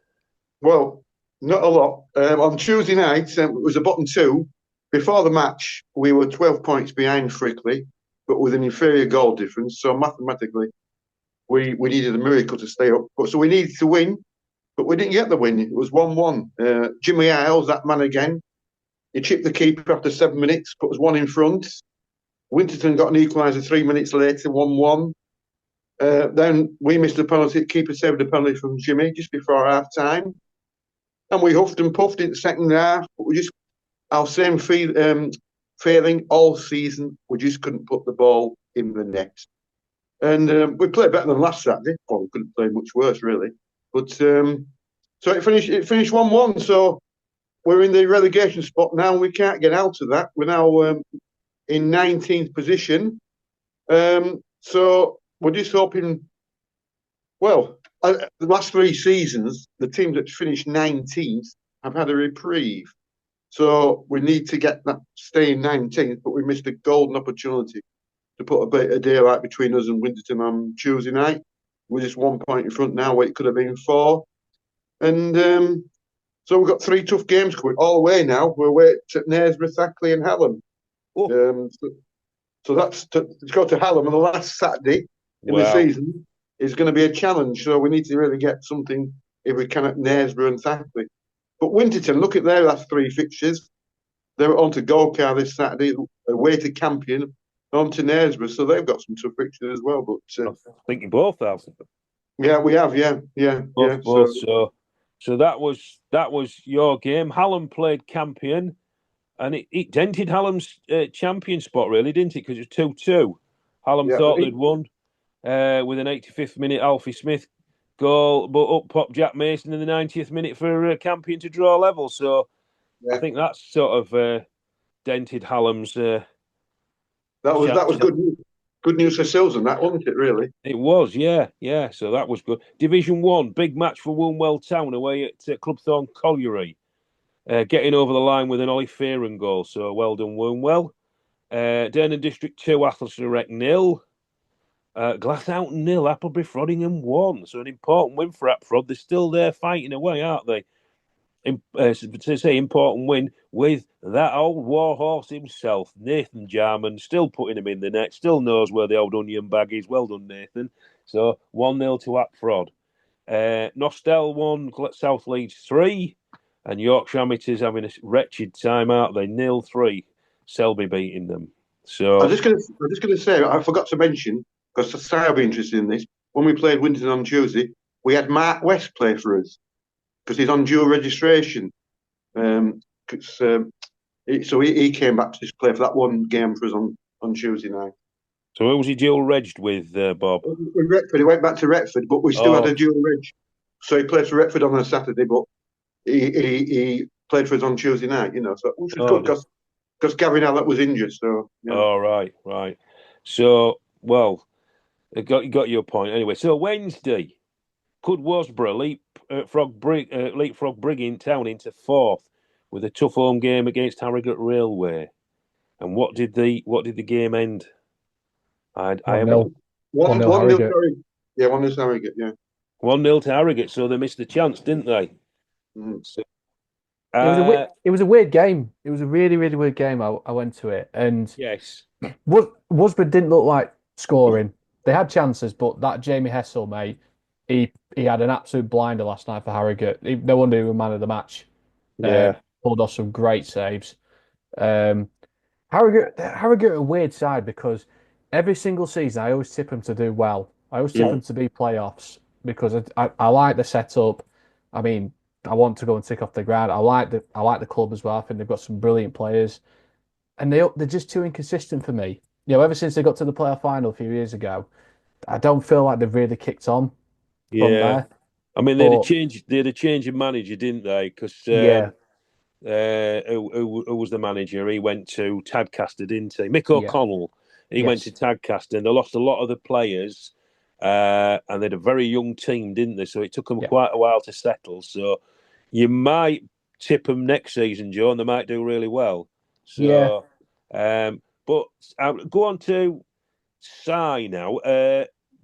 Well, not a lot. On Tuesday night, it was a bottom two. Before the match, we were 12 points behind Frickley, but with an inferior goal difference. So mathematically, we needed a miracle to stay up. So we needed to win, but we didn't get the win. It was 1-1. Jimmy Isles, that man again, he chipped the keeper after 7 minutes, put us one in front. Winterton got an equaliser 3 minutes later, 1-1. Then we missed a penalty. The keeper saved a penalty from Jimmy just before half time. And we huffed and puffed in the second half, but we just, our same failing all season, we just couldn't put the ball in the net. And we played better than last Saturday. Well, we couldn't play much worse, really. But so it finished 1-1. So we're in the relegation spot now, and we can't get out of that. We're now in 19th position. So we're just hoping. Well, the last 3 seasons, the teams that finished 19th have had a reprieve. So we need to get that, stay in 19th, but we missed a golden opportunity to put a bit of daylight between us and Winterton on Tuesday night. We're just 1 point in front now, where it could have been 4. And so we've got 3 tough games coming all the way now. We're away at Knaresborough, Thackley and Hallam. So that's to go to Hallam on the last Saturday in the season is going to be a challenge. So we need to really get something if we can at Knaresborough and Thackley. But Winterton, look at their last 3 fixtures. They're on to Golcar this Saturday, away to Campion, on to Knaresborough. So they've got some tough fixtures as well. But I think you both have. Yeah, we have. Yeah. Both. So that was your game. Hallam played Campion, and it dented Hallam's champion spot, really, didn't it? Because it was 2-2. Hallam thought they'd won with an 85th minute Alfie Smith goal, but up popped Jack Mason in the 90th minute for Campion to draw level. So I think that's sort of dented Hallam's. That was good news. Good news for Silson, that wasn't it? Really, it was. Yeah. So that was good. Division 1, big match for Woolwell Town away at Clubthorne Colliery, getting over the line with an Ollie Fearon goal. So well done, Woolwell. Dernan District 2, Athleston Rec 0. Glasshoughton 0, Appleby Frodingham 1. So an important win for Apfrod. They're still there fighting away, aren't they? To say important win with that old warhorse himself, Nathan Jarman, still putting him in the net, still knows where the old onion bag is. Well done, Nathan. So 1-0 to Apfrod. Nostell 1, South Leeds 3, and Yorkshire Amateurs having a wretched time, aren't they? 0-3, Selby beating them. So I'm just going to say, I forgot to mention, because Sarah will be interested in this. When we played Winton on Tuesday, we had Mark West play for us because he's on dual registration. So he came back to just play for that one game for us on Tuesday night. So who was he dual regged with, Bob? With Retford. He went back to Retford, but we still had a dual reg. So he played for Retford on a Saturday, but he played for us on Tuesday night. So which was good because Gavin Allett was injured. So right. So you got your point anyway. So Wednesday, could Wasborough leapfrog Brigging Town into 4th with a tough home game against Harrogate Railway? And what did the game end? 1-0. 1-0 Harrogate. Yeah, 1-0 Harrogate. Yeah, 1-0 to Harrogate. So they missed the chance, didn't they? So, it was a weird game. It was a really, really weird game. I went to it, and yes, Wasborough didn't look like scoring. They had chances, but that Jamie Hessel, mate, he had an absolute blinder last night for Harrogate. No wonder he was man of the match. Pulled off some great saves. Harrogate are a weird side because every single season I always tip them to do well. I always tip them to be playoffs because I like the setup. I mean, I want to go and tick off the ground. I like the club as well. I think they've got some brilliant players, and they're just too inconsistent for me. Ever since they got to the playoff final a few years ago, I don't feel like they've really kicked on from there. I mean, they had a change of manager, didn't they? Because who was the manager? He went to Tadcaster, didn't he? Mick O'Connell. He went to Tadcaster, and they lost a lot of the players, and they had a very young team, didn't they? So it took them quite a while to settle. So you might tip them next season, Joe, and they might do really well. So, but I'll go on to Si now.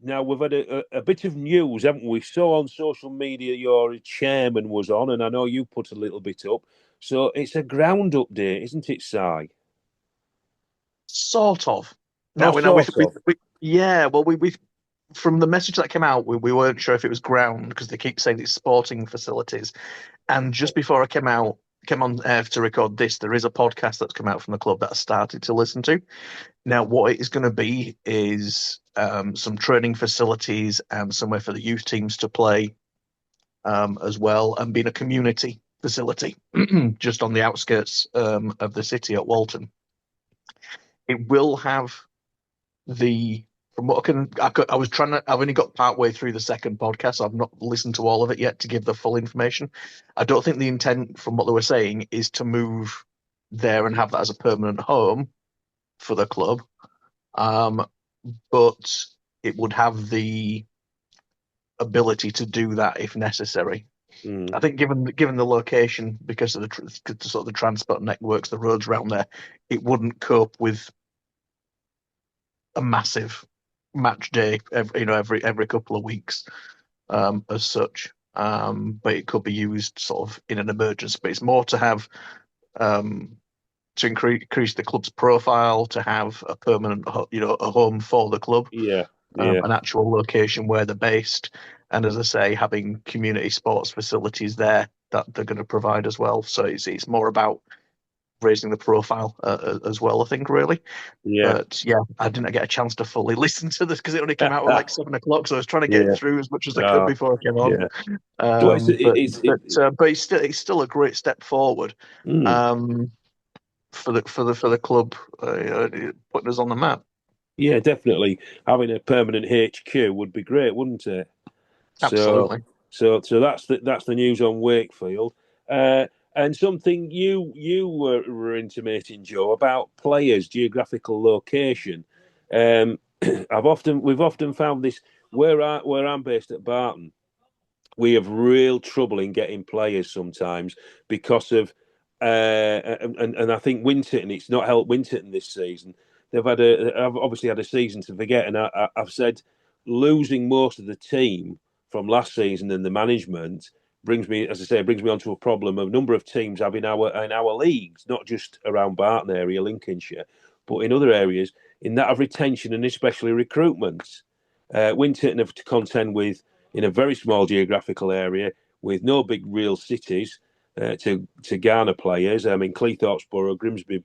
now we've had a bit of news, haven't we? Saw on social media your chairman was on, and I know you put a little bit up. So it's a ground update, isn't it, Si? Sort of. No, sort of. Yeah, well, we from the message that came out, we weren't sure if it was ground because they keep saying it's sporting facilities. And just before I came on air to record this, there is a podcast that's come out from the club that I started to listen to. Now, what it is going to be is some training facilities and somewhere for the youth teams to play as well, and being a community facility just on the outskirts of the city at Walton. It will have from what I've only got part way through the second podcast. So I've not listened to all of it yet to give the full information. I don't think the intent from what they were saying is to move there and have that as a permanent home for the club. But it would have the ability to do that if necessary. I think given the location, because of the sort of the transport networks, the roads around there, it wouldn't cope with a massive match day every couple of weeks as such. But it could be used sort of in an emergency. But it's more to have to increase the club's profile, to have a permanent a home for the club. An actual location where they're based, and as I say, having community sports facilities there that they're going to provide as well. So it's more about raising the profile as well, I think, really. But I didn't get a chance to fully listen to this because it only came out at like 7 o'clock, so I was trying to get through as much as I could before I came on. But it's still a great step forward for the club, putting us on the map. Yeah, definitely. Having a permanent HQ would be great, wouldn't it? Absolutely. So that's the news on Wakefield. And something you were intimating, Joe, about players' geographical location. We've often found this where I'm based at Barton. We have real trouble in getting players sometimes because of and I think Winterton. It's not helped Winterton this season. I've obviously had a season to forget, and I've said losing most of the team from last season and the management brings me onto a problem of a number of teams having our leagues, not just around Barton area, Lincolnshire, but in other areas, in that of retention and especially recruitment. Winterton have to contend with, in a very small geographical area, with no big real cities, to garner players. I mean, Cleethorpesborough,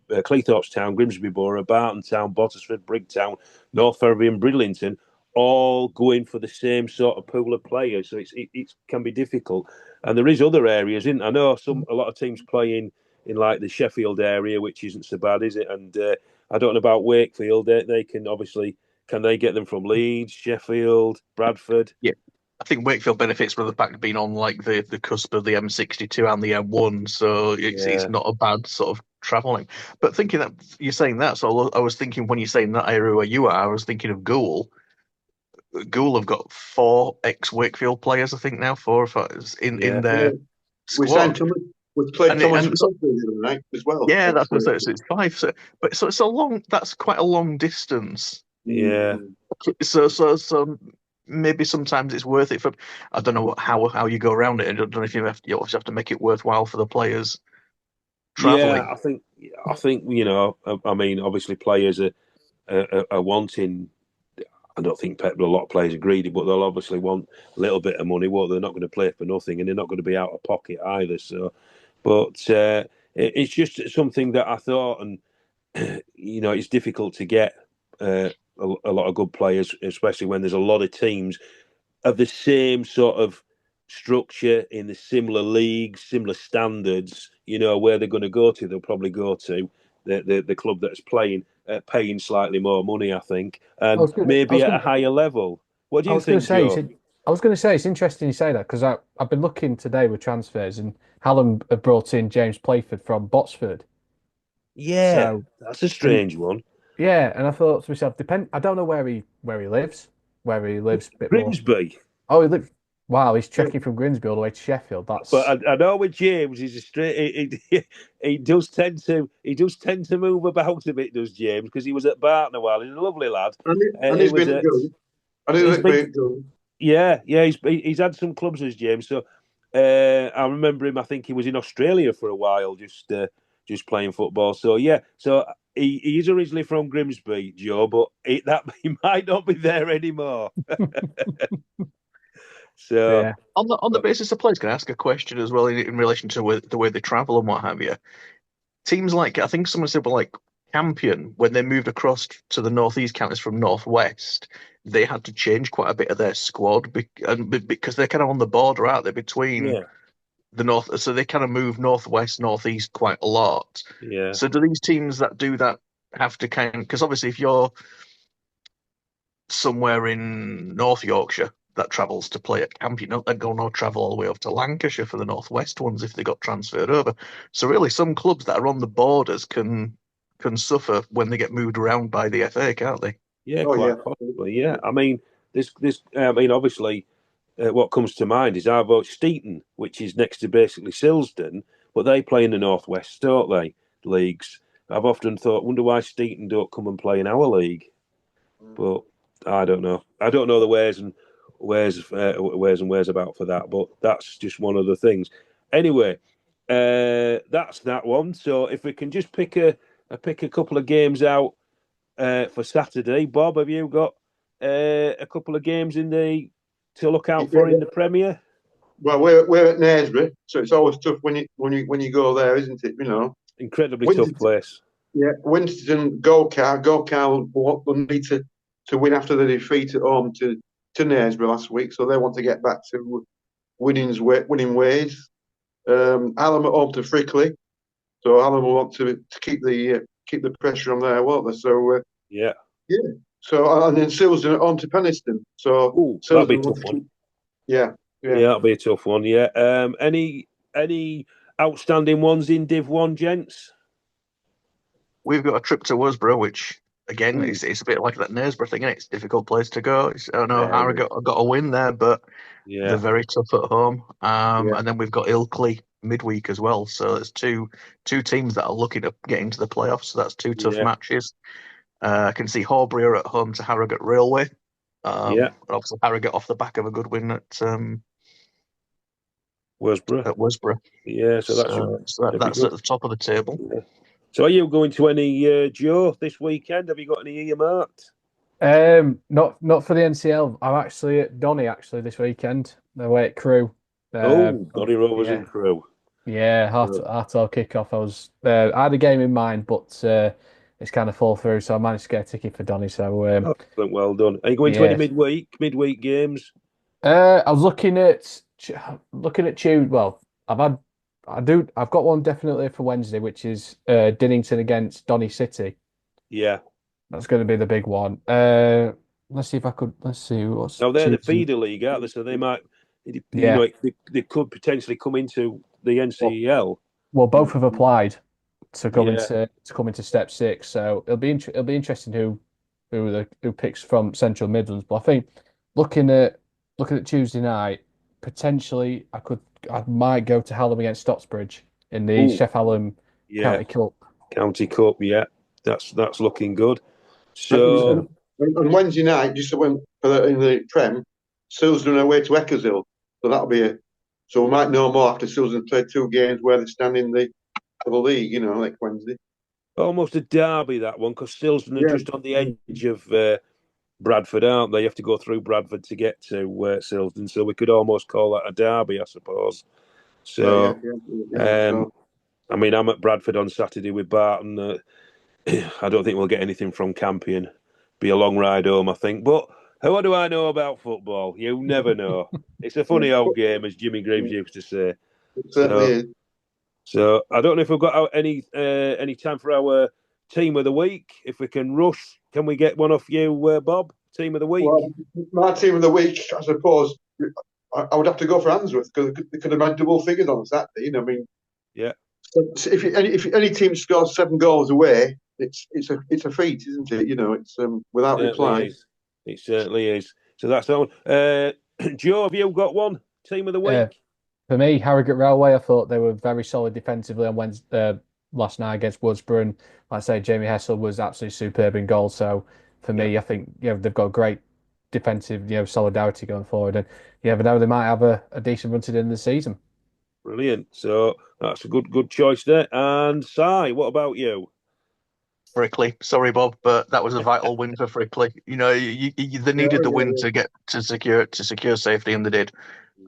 Cleethorpstown, Grimsby Borough, Barton Town, Bottisford, Brigtown, North Ferriby and Bridlington, all going for the same sort of pool of players. So it can be difficult. And there is other areas, I know a lot of teams play in like the Sheffield area, which isn't so bad, is it? And I don't know about Wakefield. They can obviously, can they get them from Leeds, Sheffield, Bradford? Yeah. I think Wakefield benefits from the fact of being on like the cusp of the M62 and the M1, so it's not a bad sort of travelling. But thinking that you're saying that, so I was thinking when you're saying that area where you are, I was thinking of Goole. Goole have got 4 ex-Wakefield players, I think now, 4 or 5 in their squad. We signed Thomas. We played Thomas the other night as well. Yeah, that's what I said. So it's 5. So it's a long. That's quite a long distance. Yeah. So maybe sometimes it's worth it for. I don't know how you go around it. I don't know if you obviously have to make it worthwhile for the players traveling. Yeah, I think I mean, obviously players are wanting. I don't think a lot of players are greedy, but they'll obviously want a little bit of money. Well, they're not going to play for nothing, and they're not going to be out of pocket either. So, but it's just something that I thought, and it's difficult to get a lot of good players, especially when there's a lot of teams of the same sort of structure in the similar leagues, similar standards. Where they're going to go to, they'll probably go to the club that's playing. Paying slightly more money, I think, and maybe at a higher level. What do you think, Joe? I was going to say, it's interesting you say that, because I've been looking today with transfers, and Hallam have brought in James Playford from Botsford. Yeah, that's a strange one. Yeah, and I thought to myself, I don't know where he lives. A bit Grimsby. More. Oh, he lives. Wow, he's trekking from Grimsby all the way to Sheffield. But I know with James, he's a straight. He does tend to move about a bit, does James? Because he was at Barton a while. He's a lovely lad. And he's been at Goole. I didn't think very good. Yeah, he's had some clubs as James. So I remember him. I think he was in Australia for a while, just playing football. So yeah, so he is originally from Grimsby, Joe, but he might not be there anymore. So Yeah. On the basis of players, can I ask a question as well in relation to the way they travel and what have you? Teams like, I think someone said, well, like Campion, when they moved across to the northeast counties from northwest, they had to change quite a bit of their squad because they're kind of on the border, aren't they, between yeah, the north? So they kind of move northwest, northeast quite a lot. yeah. So do these teams that do that have to kind of, because obviously if you're somewhere in North Yorkshire that travels to play at camp, you know, they'd go no travel all the way over to Lancashire for the Northwest ones if they got transferred over. So really, some clubs that are on the borders can suffer when they get moved around by the FA, can't they? Yeah, Oh yeah. quite possibly. Yeah, I mean, obviously, what comes to mind is our vote Steeton, which is next to basically Silsden, but they play in the Northwest, don't they? Leagues. I've often thought, wonder why Steeton don't come and play in our league, but I don't know. I don't know the where's and where's about for that, but that's just one of the things. Anyway, that's that one. So if we can just pick a couple of games out for Saturday. Bob, have you got a couple of games to look out for in the Premier? Well, we're at Knaresborough, so it's always tough when you go there, isn't it? You know, Incredibly tough place. Yeah, Winston, Golcar will need to win after the defeat at home to Knaresborough last week, so they want to get back to winning ways. Hallam at home to Frickley, so Hallam will want to keep the pressure on there, won't they? So yeah. So and then Silsden at home to Penistone. So that'll be a tough one. Yeah, that'll be a tough one. Yeah. Any outstanding ones in Div 1, gents? We've got a trip to Worsborough, which again it's a bit like that Knaresborough thing. It's a difficult place to go. I don't know. Harrogate got a win there, but they're very tough at home. And then we've got Ilkley midweek as well. So there's two teams that are looking at getting to the playoffs. So that's two tough matches. I can see Horbury are at home to Harrogate Railway. Obviously Harrogate off the back of a good win at Worsborough. Yeah, so that's at the top of the table. Yeah. So are you going to any Joe this weekend? Have you got any earmarked? Not for the NCL. I'm actually at Donny this weekend. Away at Crewe. Donny Rovers in Crewe. Yeah, half-hour kickoff. I had a game in mind, but it's kind of fall through, so I managed to get a ticket for Donny. So well done. Are you going to any midweek games? I was looking at Tuesday. Well, I've got one definitely for Wednesday, which is Dinnington against Donny City. Yeah, that's going to be the big one. Let's see what's. No, they're the feeder league, aren't they? So they might, they could potentially come into the NCEL. Well, both have applied to come into step 6, so it'll be interesting who picks from Central Midlands. But I think looking at Tuesday night, potentially I might go to Hallam against Stocksbridge in the Chef Hallam County Cup. County Cup, yeah, that's looking good. So on Wednesday night, just in the Prem, Silsden away to Eckershill, so so we might know more after Silsden played 2 games where they stand in the league. You know, like Wednesday. Almost a derby, that one, because Silsden are just on the edge of Bradford, aren't they? You have to go through Bradford to get to Silsden, so we could almost call that a derby, I suppose. So, I mean, I'm at Bradford on Saturday with Barton. I don't think we'll get anything from Campion. Be a long ride home, I think. But what do I know about football? You never know. It's a funny old game, as Jimmy Greaves used to say. It certainly is. So I don't know if we've got any time for our team of the week. If we can rush, can we get one off you, Bob? Team of the week. Well, my team of the week, I suppose, I would have to go for Handsworth because they could have had double figures on Saturday. You know, I mean, yeah. So if any team scores 7 goals away, it's a feat, isn't it? You know, it's without reply. It certainly is. So that's all. Joe, have you got one team of the week? For me, Harrogate Railway, I thought they were very solid defensively on Wednesday, last night against Worsborough. And like I say, Jamie Hessel was absolutely superb in goal. So for me, I think they've got a great defensive, solidarity going forward. And you never know, they might have a decent run to the end of the season. Brilliant. So that's a good choice there. And Si, what about you? Frickley, sorry, Bob, but that was a vital win for Frickley. They needed the win to get to secure safety, and they did.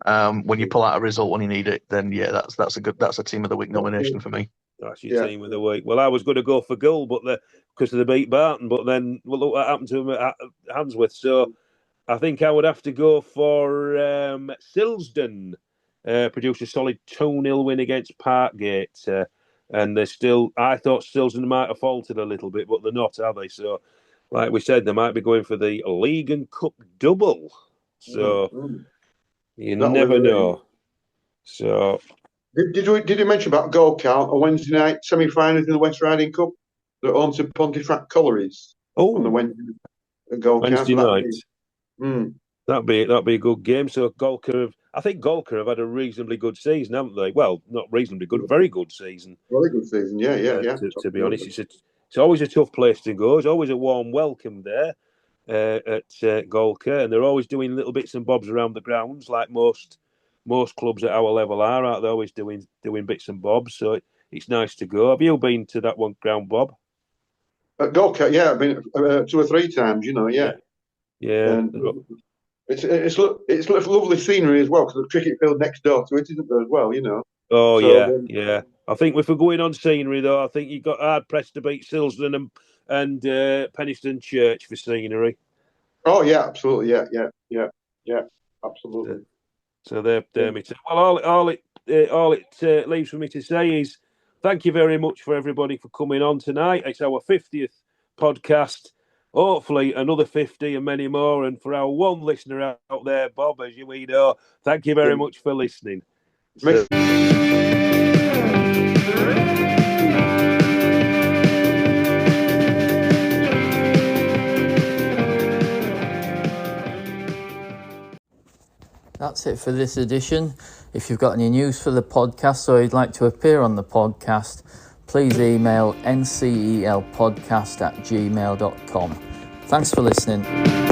When you pull out a result when you need it, then that's a team of the week nomination for me. That's your team of the week. Well, I was going to go for Gull, but because they beat Barton, but then look what happened to them at Handsworth. So I think I would have to go for Silsden. Produced a solid 2-0 win against Parkgate. And I thought Silsden might have faltered a little bit, but they're not, are they? So, like we said, they might be going for the League and Cup double. So, you never know. So, did you mention about Goldcow on Wednesday night semi-finals in the West Riding Cup? They're on to Pontefract Collieries on the Wednesday night. That'd be a good game. So I think Golker have had a reasonably good season, haven't they? Well, not reasonably good, very good season. Very good season, yeah. To be honest, it's always a tough place to go. It's always a warm welcome there at Golker, and they're always doing little bits and bobs around the grounds, like most clubs at our level are. Aren't they? Always doing bits and bobs. So it's nice to go. Have you been to that one ground, Bob? At Golker, yeah, I've been 2 or 3 times. Yeah. And it's lovely scenery as well, because the cricket field next door to it, isn't there, as well, Oh, so, yeah. I think if we're going on scenery, though, I think you've got hard pressed to beat Silsden and Penistone Church for scenery. Oh, yeah, absolutely, yeah, absolutely. So they're me. Well, all it leaves for me to say is thank you very much for everybody for coming on tonight. It's our 50th podcast. Hopefully another 50 and many more. And for our one listener out there, Bob, as you know, thank you very much for listening. That's it for this edition. If you've got any news for the podcast or you'd like to appear on the podcast, please email ncelpodcast@gmail.com. Thanks for listening.